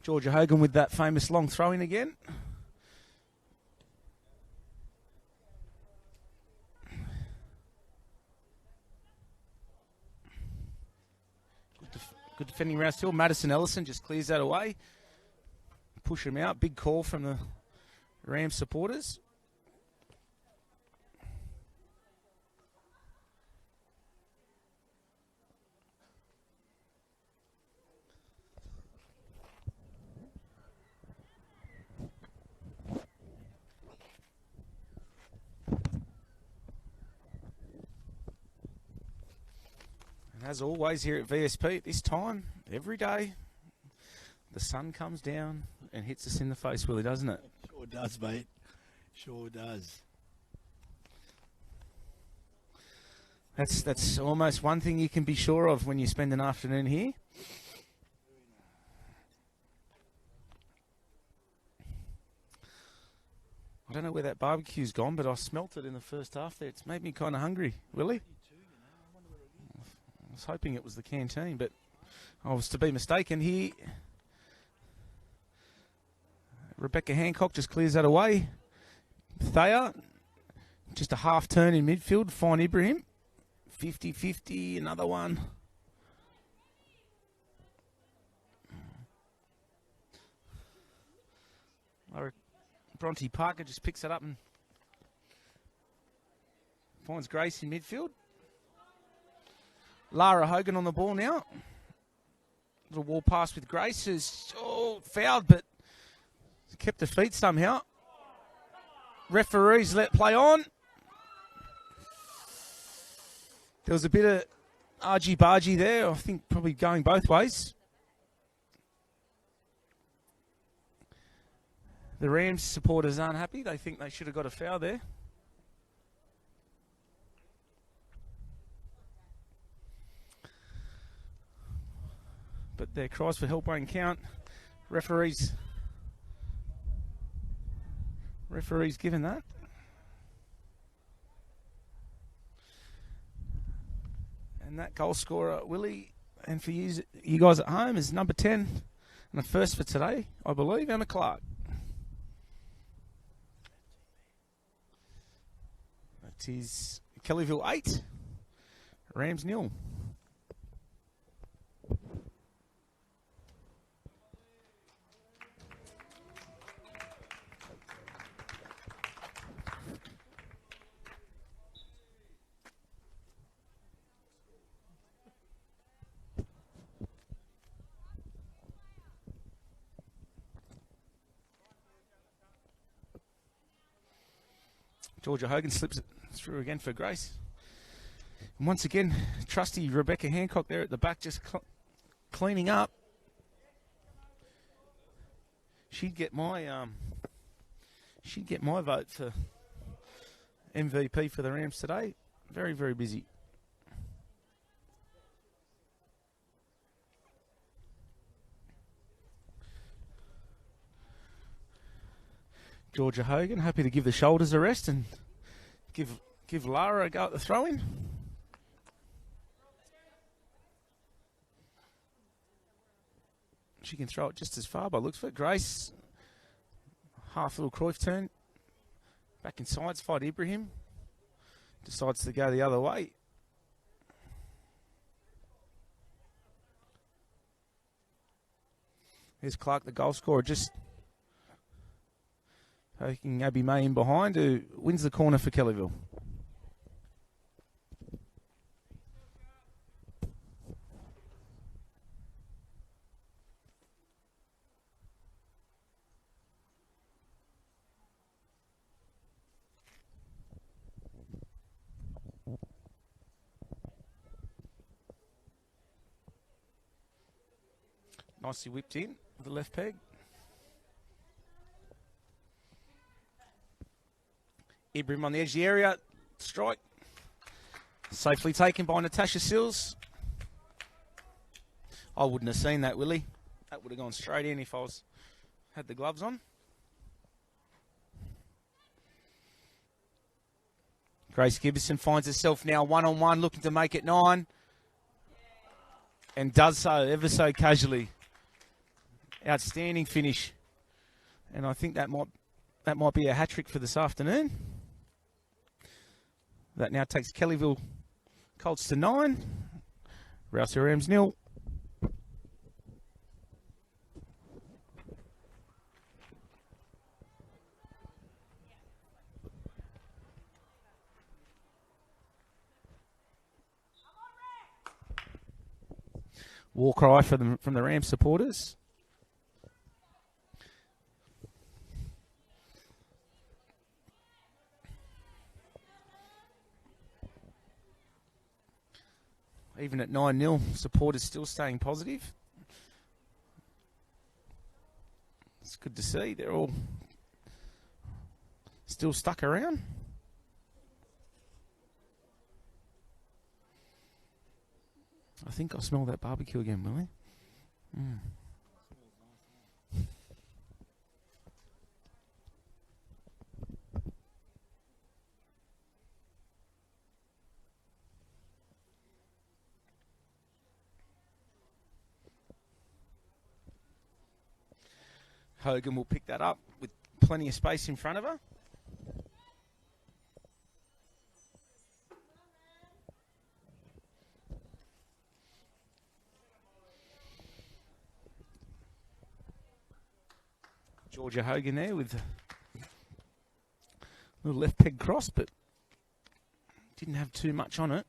Georgia Hogan with that famous long throw-in again. Good defending Rouse Hill. Madison Ellison just clears that away. Push him out. Big call from the Rams supporters. And as always here at VSP at this time, every day, the sun comes down and hits us in the face, Willie, doesn't it? Sure does, mate. Sure does. That's almost one thing you can be sure of when you spend an afternoon here. I don't know where that barbecue's gone, but I smelt it in the first half there. It's made me kind of hungry, Willie. I was hoping it was the canteen, but I was to be mistaken here. Rebecca Hancock just clears that away. Thayer, just a half turn in midfield. Fine Ibrahim. 50-50, another one. Bronte Parker just picks it up and finds Grace in midfield. Lara Hogan on the ball now. Little wall pass with Grace, who's fouled, but kept the feet somehow. Referees let play on. There was a bit of argy-bargy there, I think probably going both ways. The Rams supporters aren't happy. They think they should have got a foul there. But their cries for help won't count. Referees given that. And that goal scorer, Willie, and for you guys at home, is number 10. And the first for today, I believe, Emma Clark. That is Kellyville 8, Rams 0. Georgia Hogan slips it through again for Grace. And once again, trusty Rebecca Hancock there at the back just cleaning up. She'd get my vote for MVP for the Rams today. Very, very busy. Georgia Hogan happy to give the shoulders a rest and give Lara a go at the throw-in. She can throw it just as far by looks for it. Grace, half little Cruyff turn. Back inside, fight Ibrahim. Decides to go the other way. Here's Clark, the goal scorer, just poking Abby May in behind, who wins the corner for Kellyville. Nicely whipped in with the left peg. Ibrahim on the edge of the area. Strike. Safely taken by Natasha Sills. I wouldn't have seen that, Willie. That would have gone straight in if I had the gloves on. Grace Gibson finds herself now one-on-one, looking to make it 9. And does so ever so casually. Outstanding finish. And I think that might be a hat-trick for this afternoon. That now takes Kellyville Kolts to 9. Rouse Rams 0. war cry from the Rams supporters. Even at 9-0, supporters still staying positive. It's good to see. They're all still stuck around. I think I smell that barbecue again, Willie. Hogan will pick that up with plenty of space in front of her. Georgia Hogan there with a little left peg cross, but didn't have too much on it.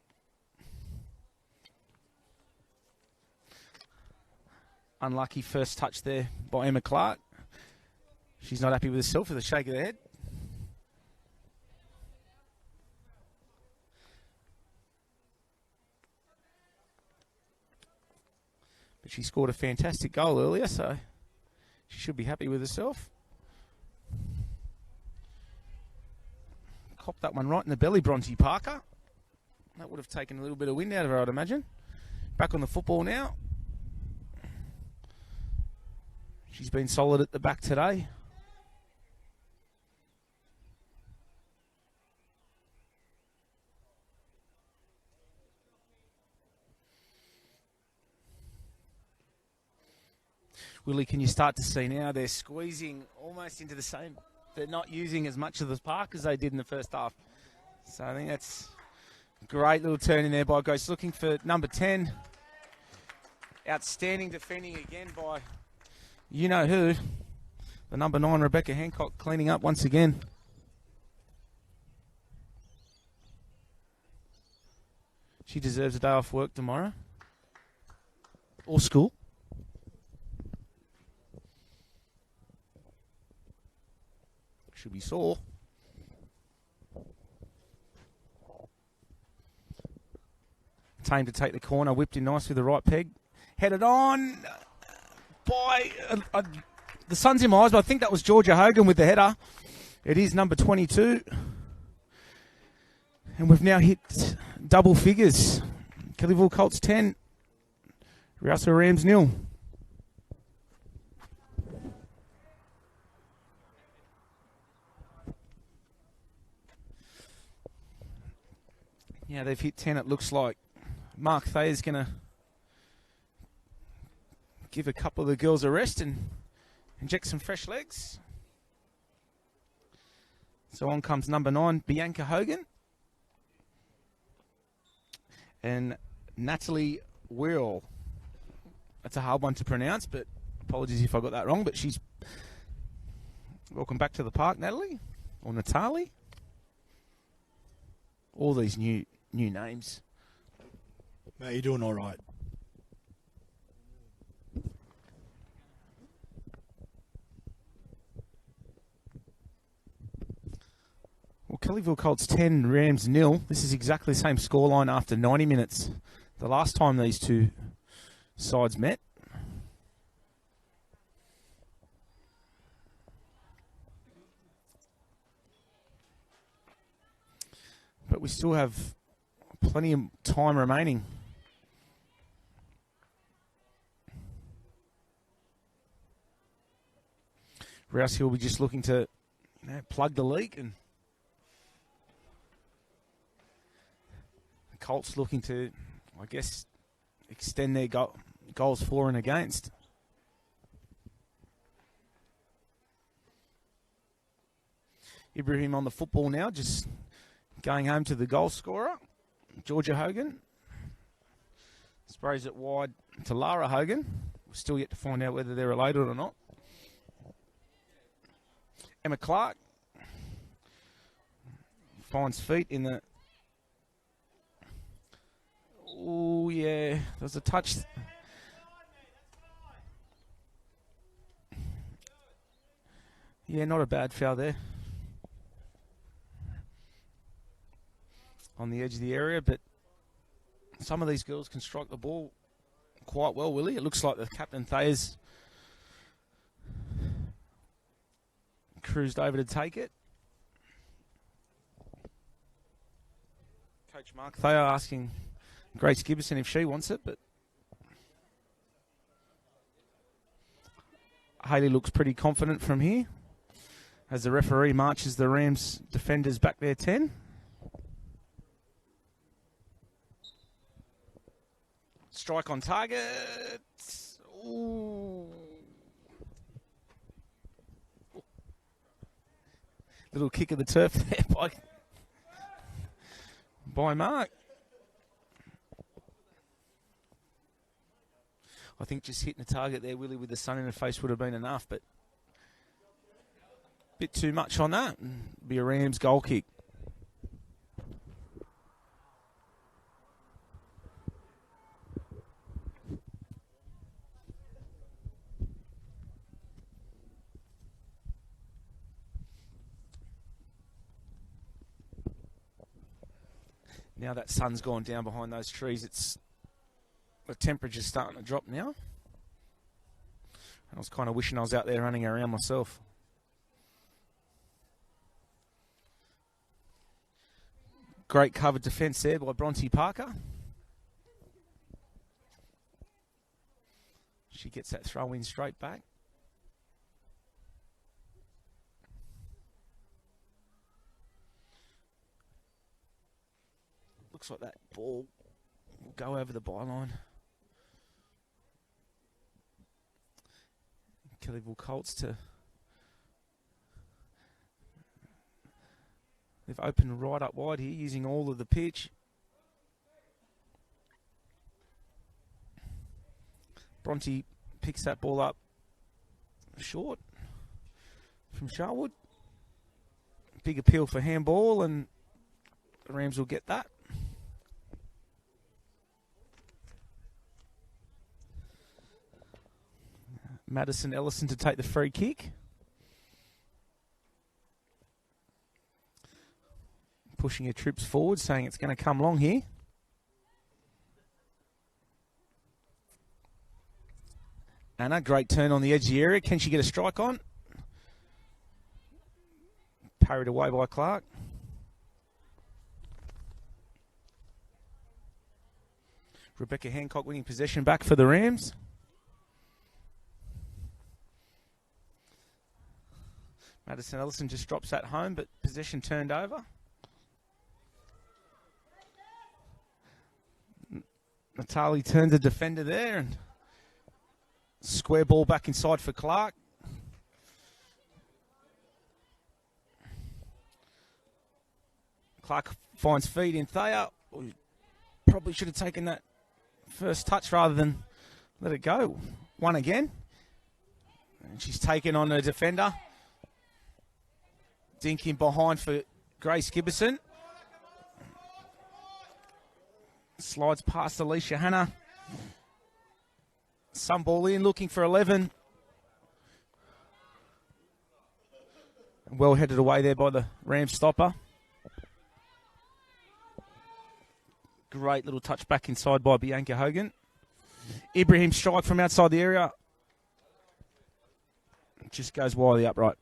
Unlucky first touch there by Emma Clark. She's not happy with herself with a shake of the head. But she scored a fantastic goal earlier, so she should be happy with herself. Copped that one right in the belly, Bronte Parker. That would have taken a little bit of wind out of her, I'd imagine. Back on the football now. She's been solid at the back today. Willie, can you start to see now they're squeezing almost into the same. They're not using as much of the park as they did in the first half. So I think that's a great little turn in there by Ghost. Looking for number 10. Outstanding defending again by you-know-who. The number 9, Rebecca Hancock, cleaning up once again. She deserves a day off work tomorrow. Or school. Should be sore. Tame to take the corner, whipped in nice with the right peg. Headed on by the sun's in my eyes, but I think that was Georgia Hogan with the header. It is number 22. And we've now hit double figures. Kellyville Kolts 10. Rouse Rams 0. Yeah, they've hit 10, it looks like. Mark Thayer's going to give a couple of the girls a rest and inject some fresh legs. So on comes number 9, Bianca Hogan. And Natalie Wirral. That's a hard one to pronounce, but apologies if I got that wrong. But she's... Welcome back to the park, Natalie. Or Natalie. All these new names. Mate, you're doing all right. Well, Kellyville Kolts 10, Rams 0. This is exactly the same scoreline after 90 minutes. The last time these two sides met. But we still have plenty of time remaining. Rouse will be just looking to plug the leak, and the Colts looking to, I guess, extend their goals for and against. Ibrahim on the football now, just going home to the goal scorer, Georgia Hogan. Sprays it wide to Lara Hogan. We're still yet to find out whether they're related or not. Emma Clark finds feet in the... Oh, yeah. There's a touch Yeah, not a bad foul there. On the edge of the area, but some of these girls can strike the ball quite well, Willie. It looks like the captain Thayer's cruised over to take it. Coach Mark Thayer asking Grace Gibson if she wants it, but Haley looks pretty confident from here as the referee marches the Rams defenders back their 10. Strike on target. Ooh. Little kick of the turf there by Mark. I think just hitting the target there, Willie, with the sun in the face would have been enough, but a bit too much on that. Be a Rams goal kick. Now that sun's gone down behind those trees, the temperature's starting to drop now. I was kind of wishing I was out there running around myself. Great covered defence there by Bronte Parker. She gets that throw in straight back. Looks like that ball will go over the byline. Kellyville Kolts they've opened right up wide here using all of the pitch. Bronte picks that ball up short from Sharwood. Big appeal for handball, and the Rams will get that. Madison Ellison to take the free kick. Pushing her troops forward, saying it's going to come long here. Anna, great turn on the edge of the area. Can she get a strike on? Parried away by Clark. Rebecca Hancock winning possession back for the Rams. Madison Ellison just drops that home, but possession turned over. Natali turns the defender there, and square ball back inside for Clark. Clark finds feed in Thayer. Probably should have taken that first touch rather than let it go. One again. And she's taken on the defender. Dink in behind for Grace Gibson. Slides past Alicia Hanna. Some ball in, looking for 11. Well headed away there by the Rams stopper. Great little touch back inside by Bianca Hogan. Ibrahim strike from outside the area. Just goes wide of the upright.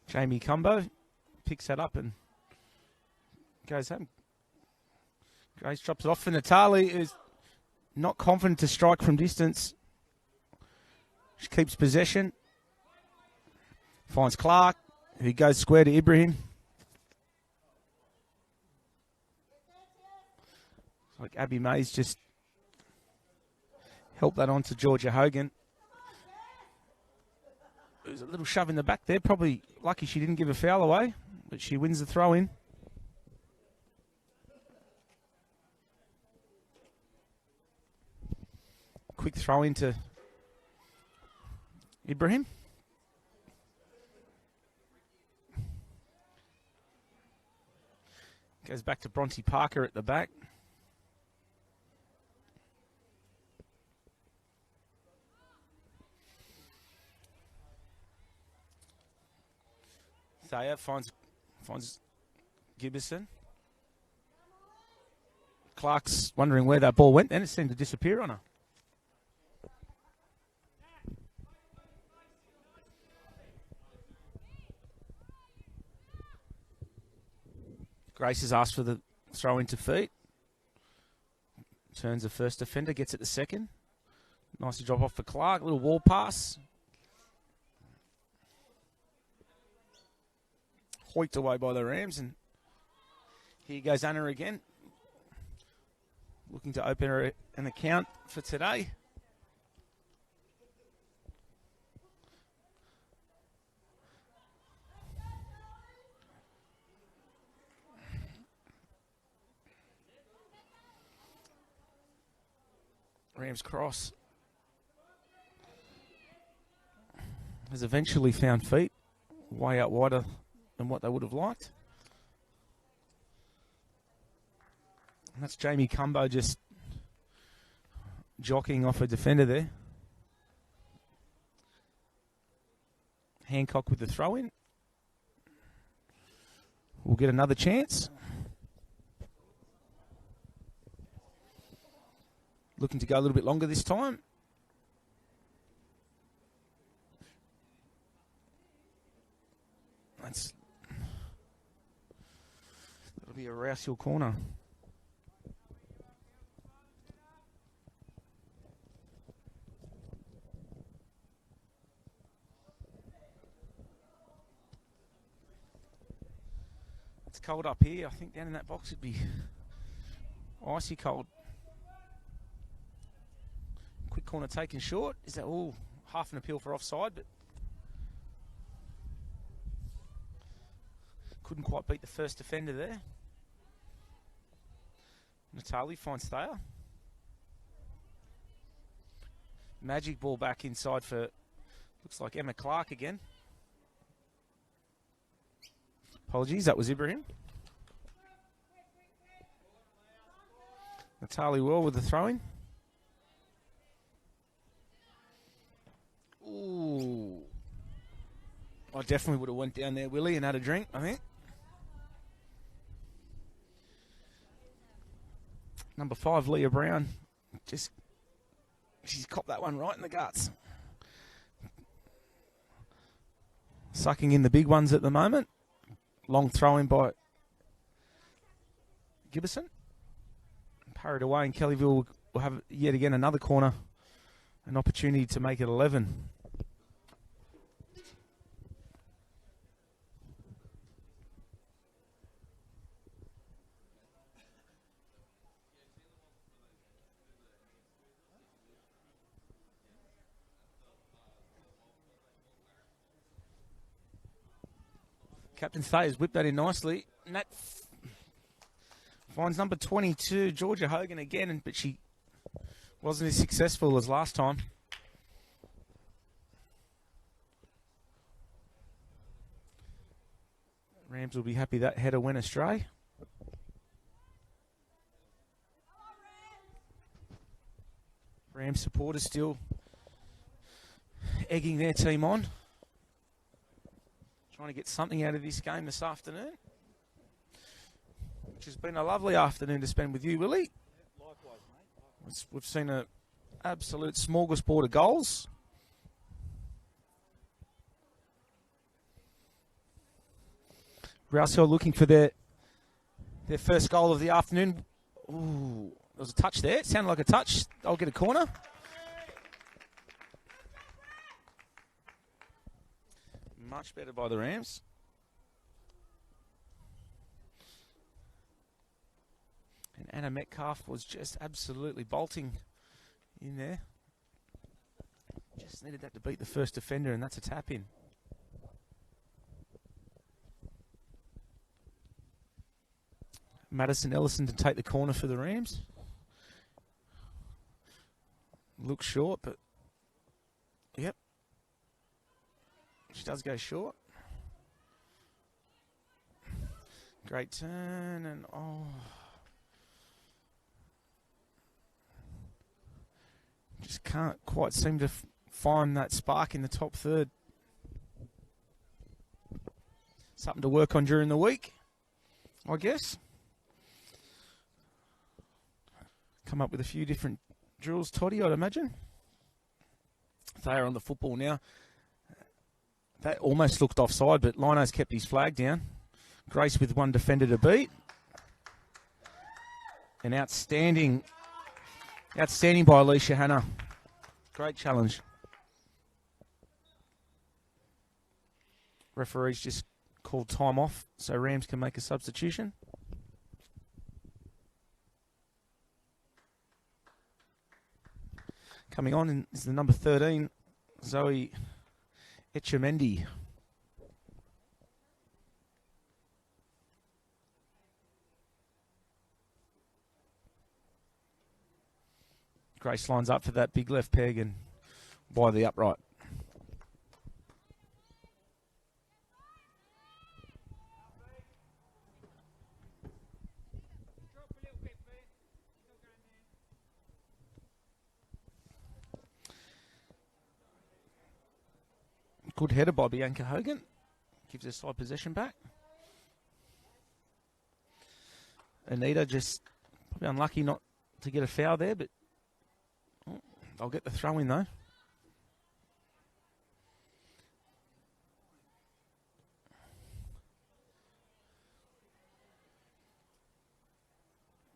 Jamie Cumbo picks that up and goes home. Grace drops it off for Natali, who's not confident to strike from distance. She keeps possession. Finds Clark, who goes square to Ibrahim. It's like Abby Mays just helped that on to Georgia Hogan. There's a little shove in the back there. Probably lucky she didn't give a foul away, but she wins the throw in. Quick throw into Ibrahim. Goes back to Bronte Parker at the back. Thayer finds Gibberson. Clark's wondering where that ball went then. It seemed to disappear on her. Grace has asked for the throw into feet. Turns the first defender, gets it the second. Nice drop off for Clark. Little wall pass. Hoiked away by the Rams, and here goes Anna again. Looking to open her an account for today. Rams cross has eventually found feet, way out wider than what they would have liked. And that's Jamie Cumbo just jockeying off a defender there. Hancock with the throw in. We'll get another chance. Looking to go a little bit longer this time. That'll be a Rouse Hill corner. It's cold up here. I think down in that box it'd be icy cold. Quick corner taken short. Is that all half an appeal for offside, but couldn't quite beat the first defender there. Natali finds Thayer. Magic ball back inside for, looks like Emma Clark again. Apologies, that was Ibrahim. Natali well with the throw-in. Ooh. I definitely would have went down there, Willie, and had a drink, I think. Number 5, Leah Brown. She's copped that one right in the guts. Sucking in the big ones at the moment. Long throw-in by Gibberson. Parried away, and Kellyville will have yet again another corner. An opportunity to make it 11. Captain Thayer's whipped that in nicely. And that finds number 22, Georgia Hogan again, but she wasn't as successful as last time. Rams will be happy that header went astray. Rams supporters still egging their team on. Trying to get something out of this game this afternoon, which has been a lovely afternoon to spend with you, Willie. Likewise, mate. We've seen an absolute smorgasbord of goals. Rouse Hill looking for their first goal of the afternoon. Ooh, there was a touch there. It sounded like a touch. I'll get a corner. Much better by the Rams. And Anna Metcalf was just absolutely bolting in there. Just needed that to beat the first defender, and that's a tap in. Madison Ellison to take the corner for the Rams. Looks short, but yep. She does go short. Great turn and just can't quite seem to find that spark in the top third. Something to work on during the week, I guess. Come up with a few different drills, Toddy, I'd imagine. They are on the football now. That almost looked offside, but Lino's kept his flag down. Grace with one defender to beat. An outstanding by Alicia Hannah. Great challenge. Referee's just called time off so Rams can make a substitution. Coming on is the number 13, Zoe Etchemendi. Grace lines up for that big left peg and by the upright. Good header by Bianca Hogan. Gives her side possession back. Anita just probably unlucky not to get a foul there, but they'll get the throw in though.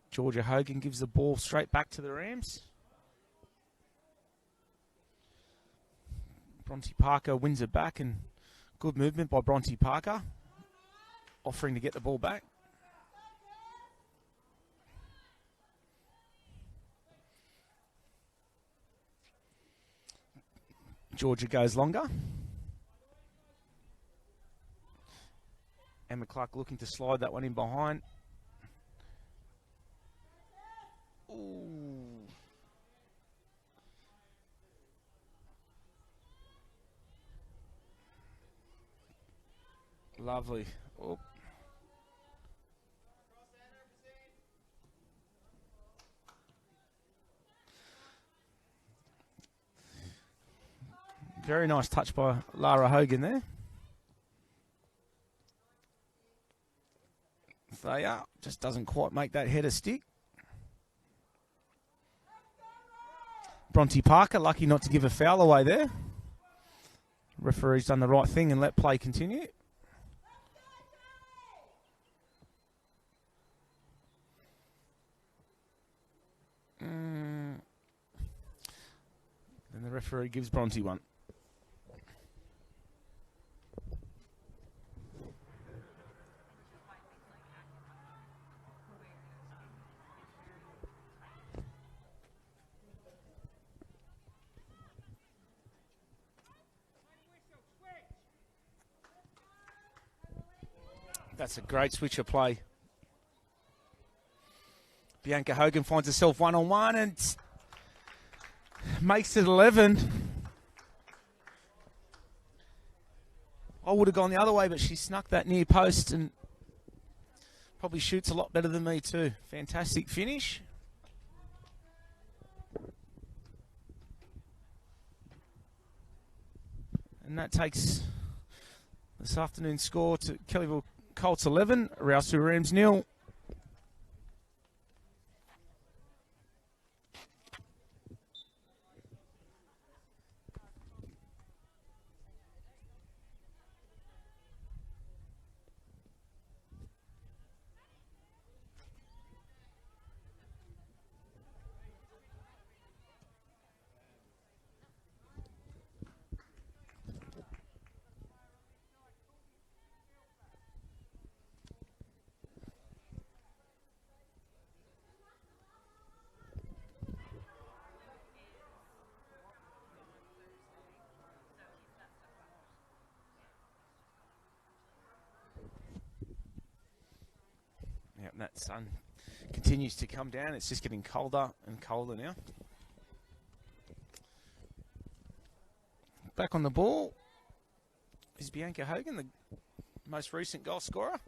Georgia Hogan gives the ball straight back to the Rams. Bronte Parker wins it back, and good movement by Bronte Parker, offering to get the ball back. Georgia goes longer. Emma Clark looking to slide that one in behind. Ooh. Lovely. Oh. Very nice touch by Lara Hogan there. Thea just doesn't quite make that header stick. Bronte Parker lucky not to give a foul away there. Referee's done the right thing and let play continue. And the referee gives Bronte one. That's a great switch of play. Bianca Hogan finds herself one-on-one and makes it 11. I would have gone the other way, but she snuck that near post and probably shoots a lot better than me too. Fantastic finish. And that takes this afternoon's score to Kellyville Kolts 11, Rouse Rams 0. And that sun continues to come down. It's just getting colder and colder now. Back on the ball is Bianca Hogan, the most recent goal scorer.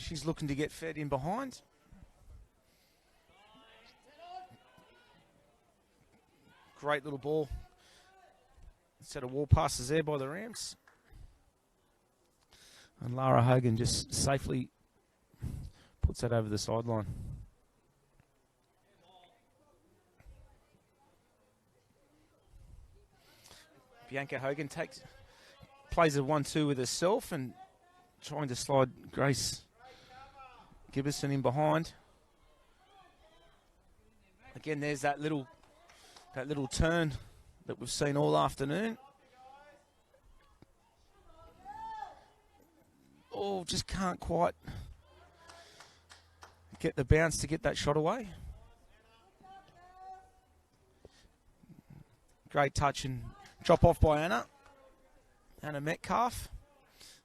She's looking to get fed in behind. Great little ball. Set of wall passes there by the Rams. And Lara Hogan just safely puts that over the sideline. Bianca Hogan plays a 1-2 with herself and trying to slide Grace Gibbison in behind. Again, there's that little turn that we've seen all afternoon. Oh, just can't quite get the bounce to get that shot away. Great touch and drop off by Anna Metcalf.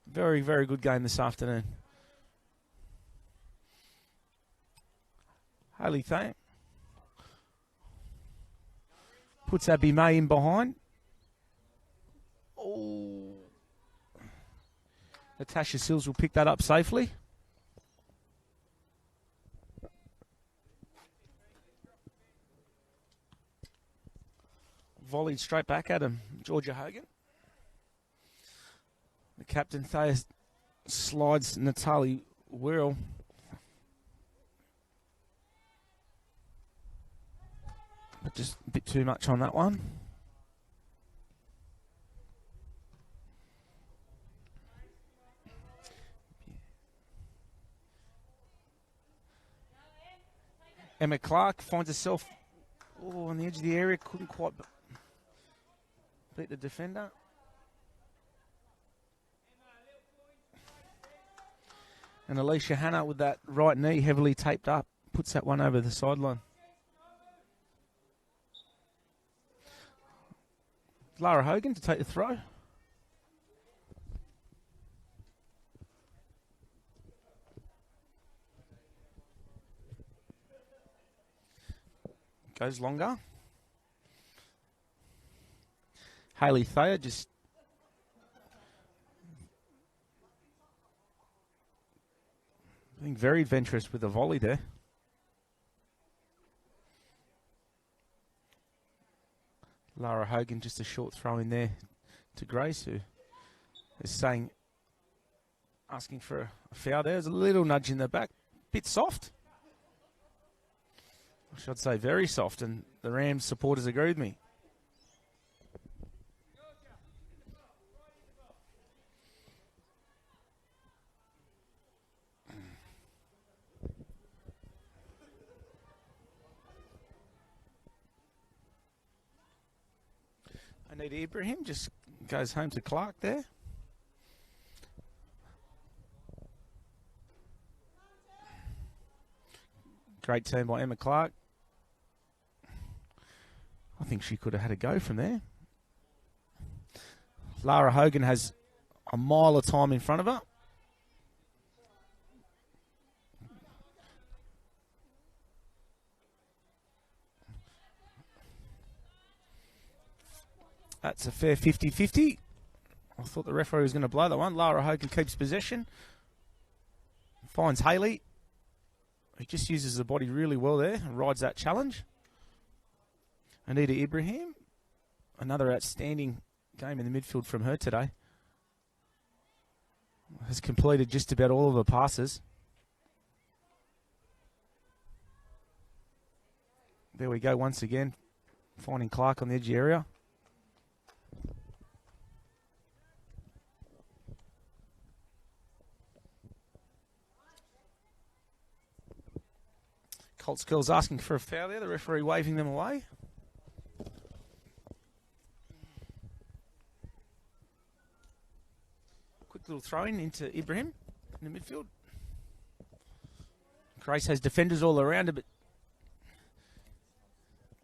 Very, very good game this afternoon. Hayley Thame puts Abby May in behind. Oh. Natasha Sills will pick that up safely. Volleyed straight back at him, Georgia Hogan. The captain Thea slides Natalie Wirral. But just a bit too much on that one. Emma Clark finds herself on the edge of the area, couldn't quite beat the defender. And Alicia Hanna with that right knee heavily taped up, puts that one over the sideline. Lara Hogan to take the throw. Goes longer. Hayley Thayer just being very adventurous with the volley there. Lara Hogan just a short throw in there to Grace, who is asking for a foul there. There's a little nudge in the back. Bit soft. I should say very soft, and the Rams supporters agree with me. Anita Ibrahim just goes home to Clark there. Great turn by Emma Clark. I think she could have had a go from there. Lara Hogan has a mile of time in front of her. That's a fair 50-50. I thought the referee was going to blow that one. Lara Hogan keeps possession. Finds Hayley. He just uses the body really well there and rides that challenge. Anita Ibrahim, another outstanding game in the midfield from her today. Has completed just about all of her passes. There we go once again, finding Clark on the edge area. Colts girls asking for a foul there, the referee waving them away. Quick little throw-in into Ibrahim in the midfield. Grace has defenders all around her, but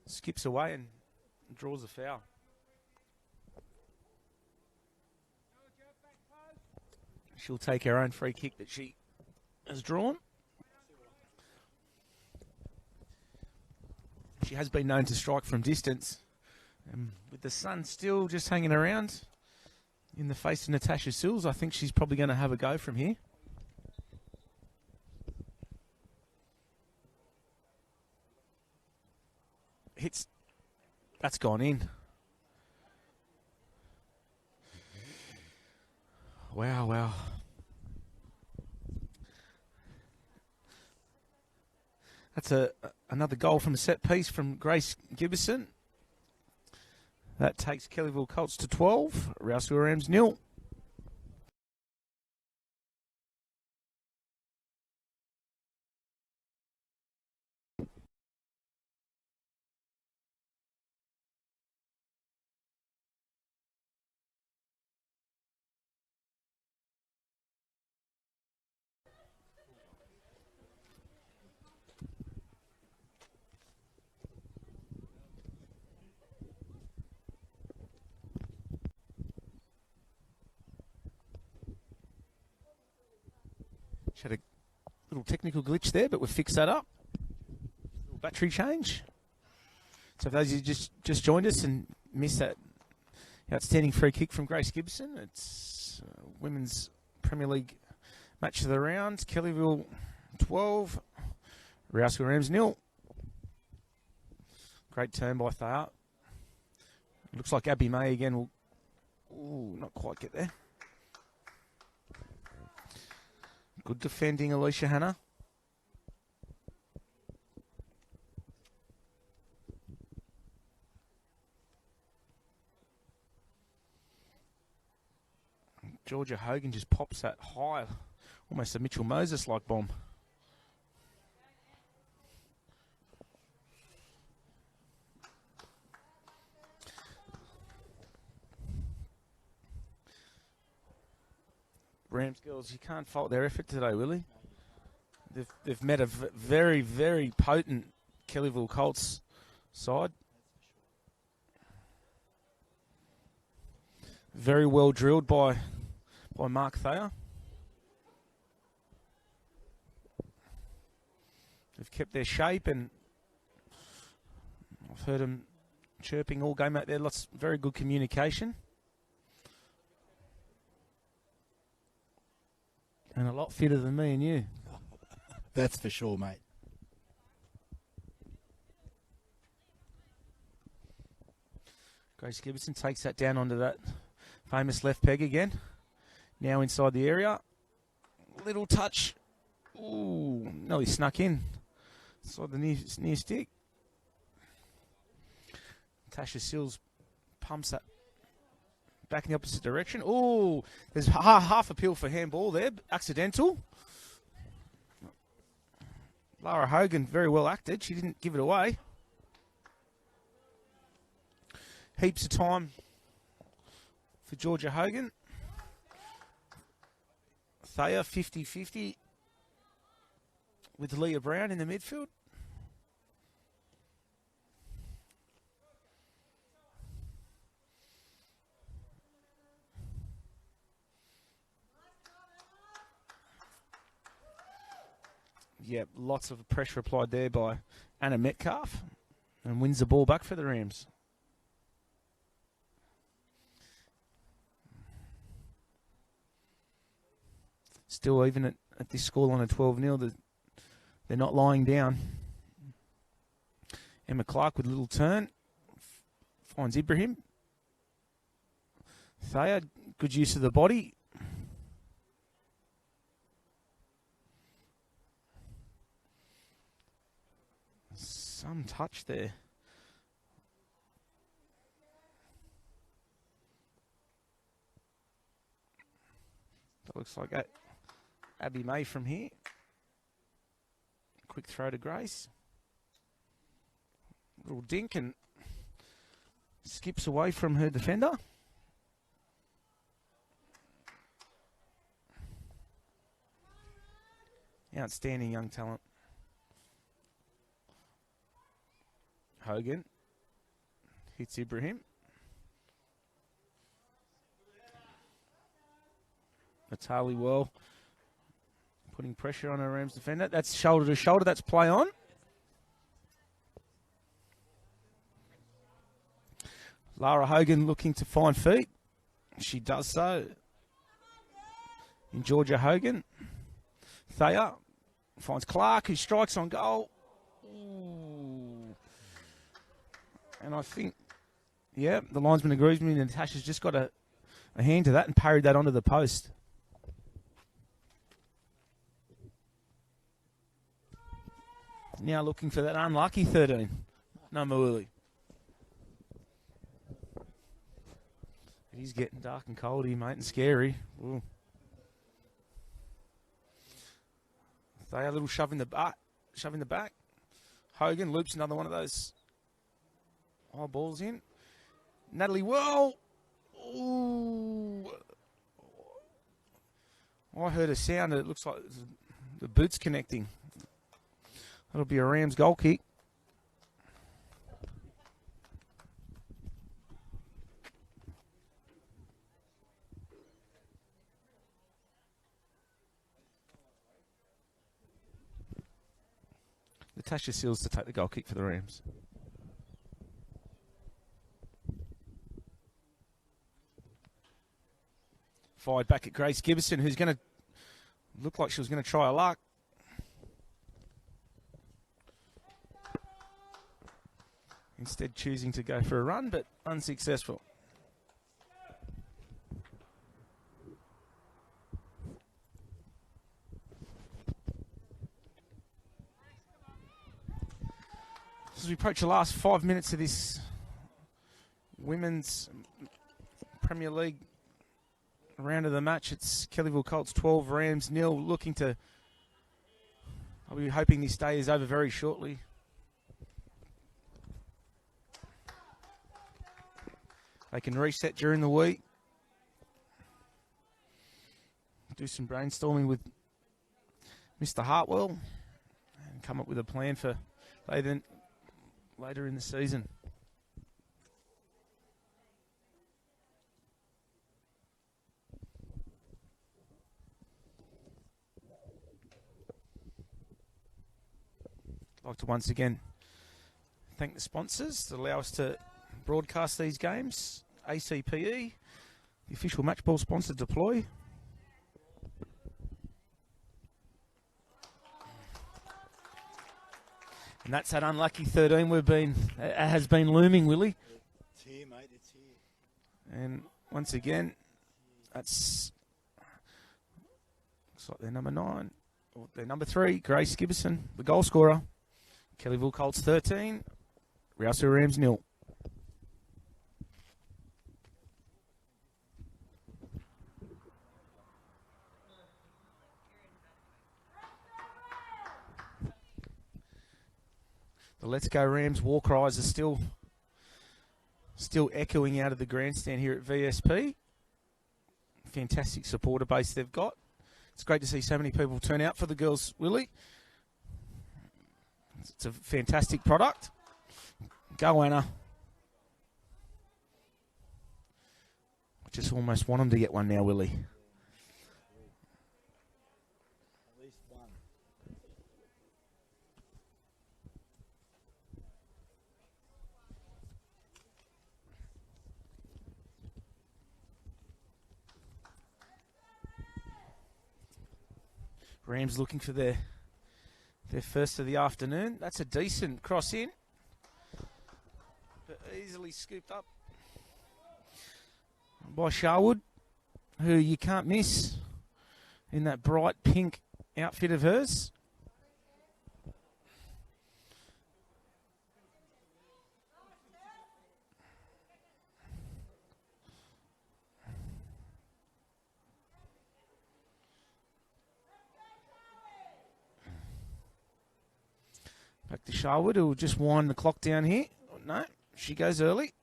skips away and draws a foul. She'll take her own free kick that she has drawn. She has been known to strike from distance. With the sun still just hanging around in the face of Natasha Sills, I think she's probably going to have a go from here. hits. That's gone in. Wow. That's another goal from a set piece from Grace Gibson. That takes Kellyville Kolts to 12. Rouse Rams 0. She had a little technical glitch there, but we've fixed that up. Little battery change. So for those of you just joined us and missed that outstanding free kick from Grace Gibson, it's Women's Premier League match of the round. Kellyville 12, Rouse Rams 0. Great turn by Thayer. Looks like Abby May again will not quite get there. Good defending, Alicia Hanna. Georgia Hogan just pops that high, almost a Mitchell Moses-like bomb. Rams girls, you can't fault their effort today, Willie. They've met a very, very potent Kellyville Kolts side. Very well drilled by Mark Thayer. They've kept their shape, and I've heard them chirping all game out there. Lots very good communication. And a lot fitter than me and you. That's for sure, mate. Grace Gibson takes that down onto that famous left peg again. Now inside the area. Little touch. Ooh, nearly snuck in. Inside the near stick. Tasha Sills pumps that back in the opposite direction. Oh, there's half appeal for handball there. Accidental. Lara Hogan very well acted. She didn't give it away. Heaps of time for Georgia Hogan. Thayer 50-50 with Leah Brown in the midfield. Yeah, lots of pressure applied there by Anna Metcalf, and wins the ball back for the Rams. Still, even at this scoreline of 12-0, they're not lying down. Emma Clark with a little turn. Finds Ibrahim. Thayer, good use of the body. Some touch there. That looks like Abby May from here. Quick throw to Grace. Little dink and skips away from her defender. Outstanding young talent. Hogan hits Ibrahim. Natali well putting pressure on her Rams defender. That's shoulder to shoulder. That's play on. Lara Hogan looking to find feet. She does so. In Georgia Hogan. Thayer finds Clark, who strikes on goal. Ooh. And I think, yeah, the linesman agrees with me. Natasha's just got a hand to that and parried that onto the post. Now looking for that unlucky 13. Number Willie. It is getting dark and cold here, mate, and scary. Ooh. They are a little shove in the back. Hogan loops another one of those high balls in. Natalie, whoa! Ooh. I heard a sound. It looks like the boot's connecting. That'll be a Rams goal kick. Natasha Seals to take the goal kick for the Rams. Fired back at Grace Gibson, who's going to look like she was going to try her luck. Instead choosing to go for a run, but unsuccessful. As we approach the last 5 minutes of this Women's Premier League round of the match, it's Kellyville Colts 12, Rams 0, looking to... I'll be hoping this day is over very shortly. They can reset during the week. Do some brainstorming with Mr. Hartwell and come up with a plan for later in the season. I'd like to once again thank the sponsors that allow us to broadcast these games. ACPE, the official match ball sponsor, Deploy. And that's that unlucky 13 has been looming, Willie. It's here, mate. It's here. And once again, that's looks like they're number 9. Or they're number 3, Grace Gibson, the goal scorer. Kellyville Colts 13, Rouse Rams 0. The Let's Go Rams war cries are still echoing out of the grandstand here at VSP. Fantastic supporter base they've got. It's great to see so many people turn out for the girls, Willie. It's a fantastic product. Go, Anna. I just almost want them to get one now, Willie. At least one. Rams looking for their first of the afternoon. That's a decent cross in, but easily scooped up by Sharwood, who you can't miss in that bright pink outfit of hers. Back to Sharwood, who will just wind the clock down here. No, she goes early.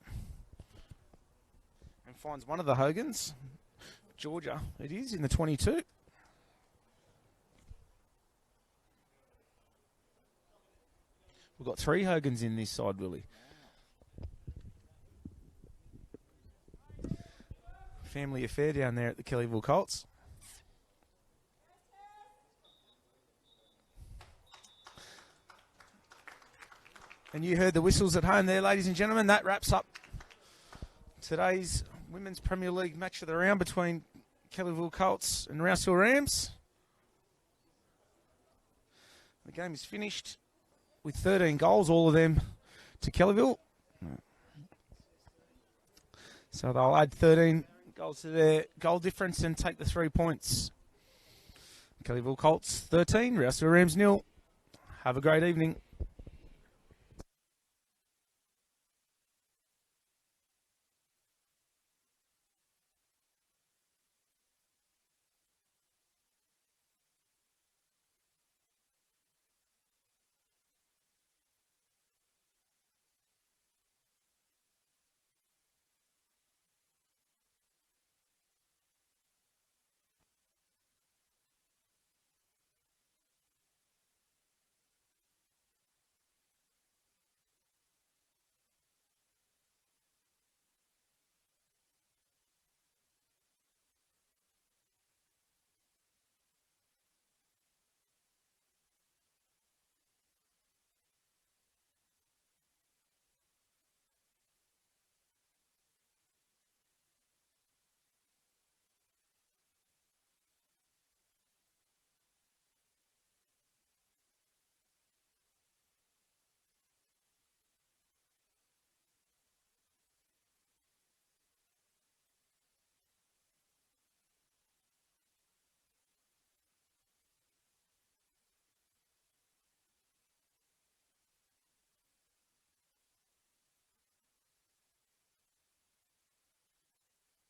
And finds one of the Hogans. Georgia, it is, in the 22. We've got 3 Hogans in this side, Willie. Family affair down there at the Kellyville Colts. And you heard the whistles at home there, ladies and gentlemen. That wraps up today's Women's Premier League match of the round between Kellyville Colts and Rouse Rams. The game is finished with 13 goals, all of them to Kellyville. So they'll add 13 goals to their goal difference and take the 3 points. Kellyville Colts 13, Rouse Rams 0. Have a great evening.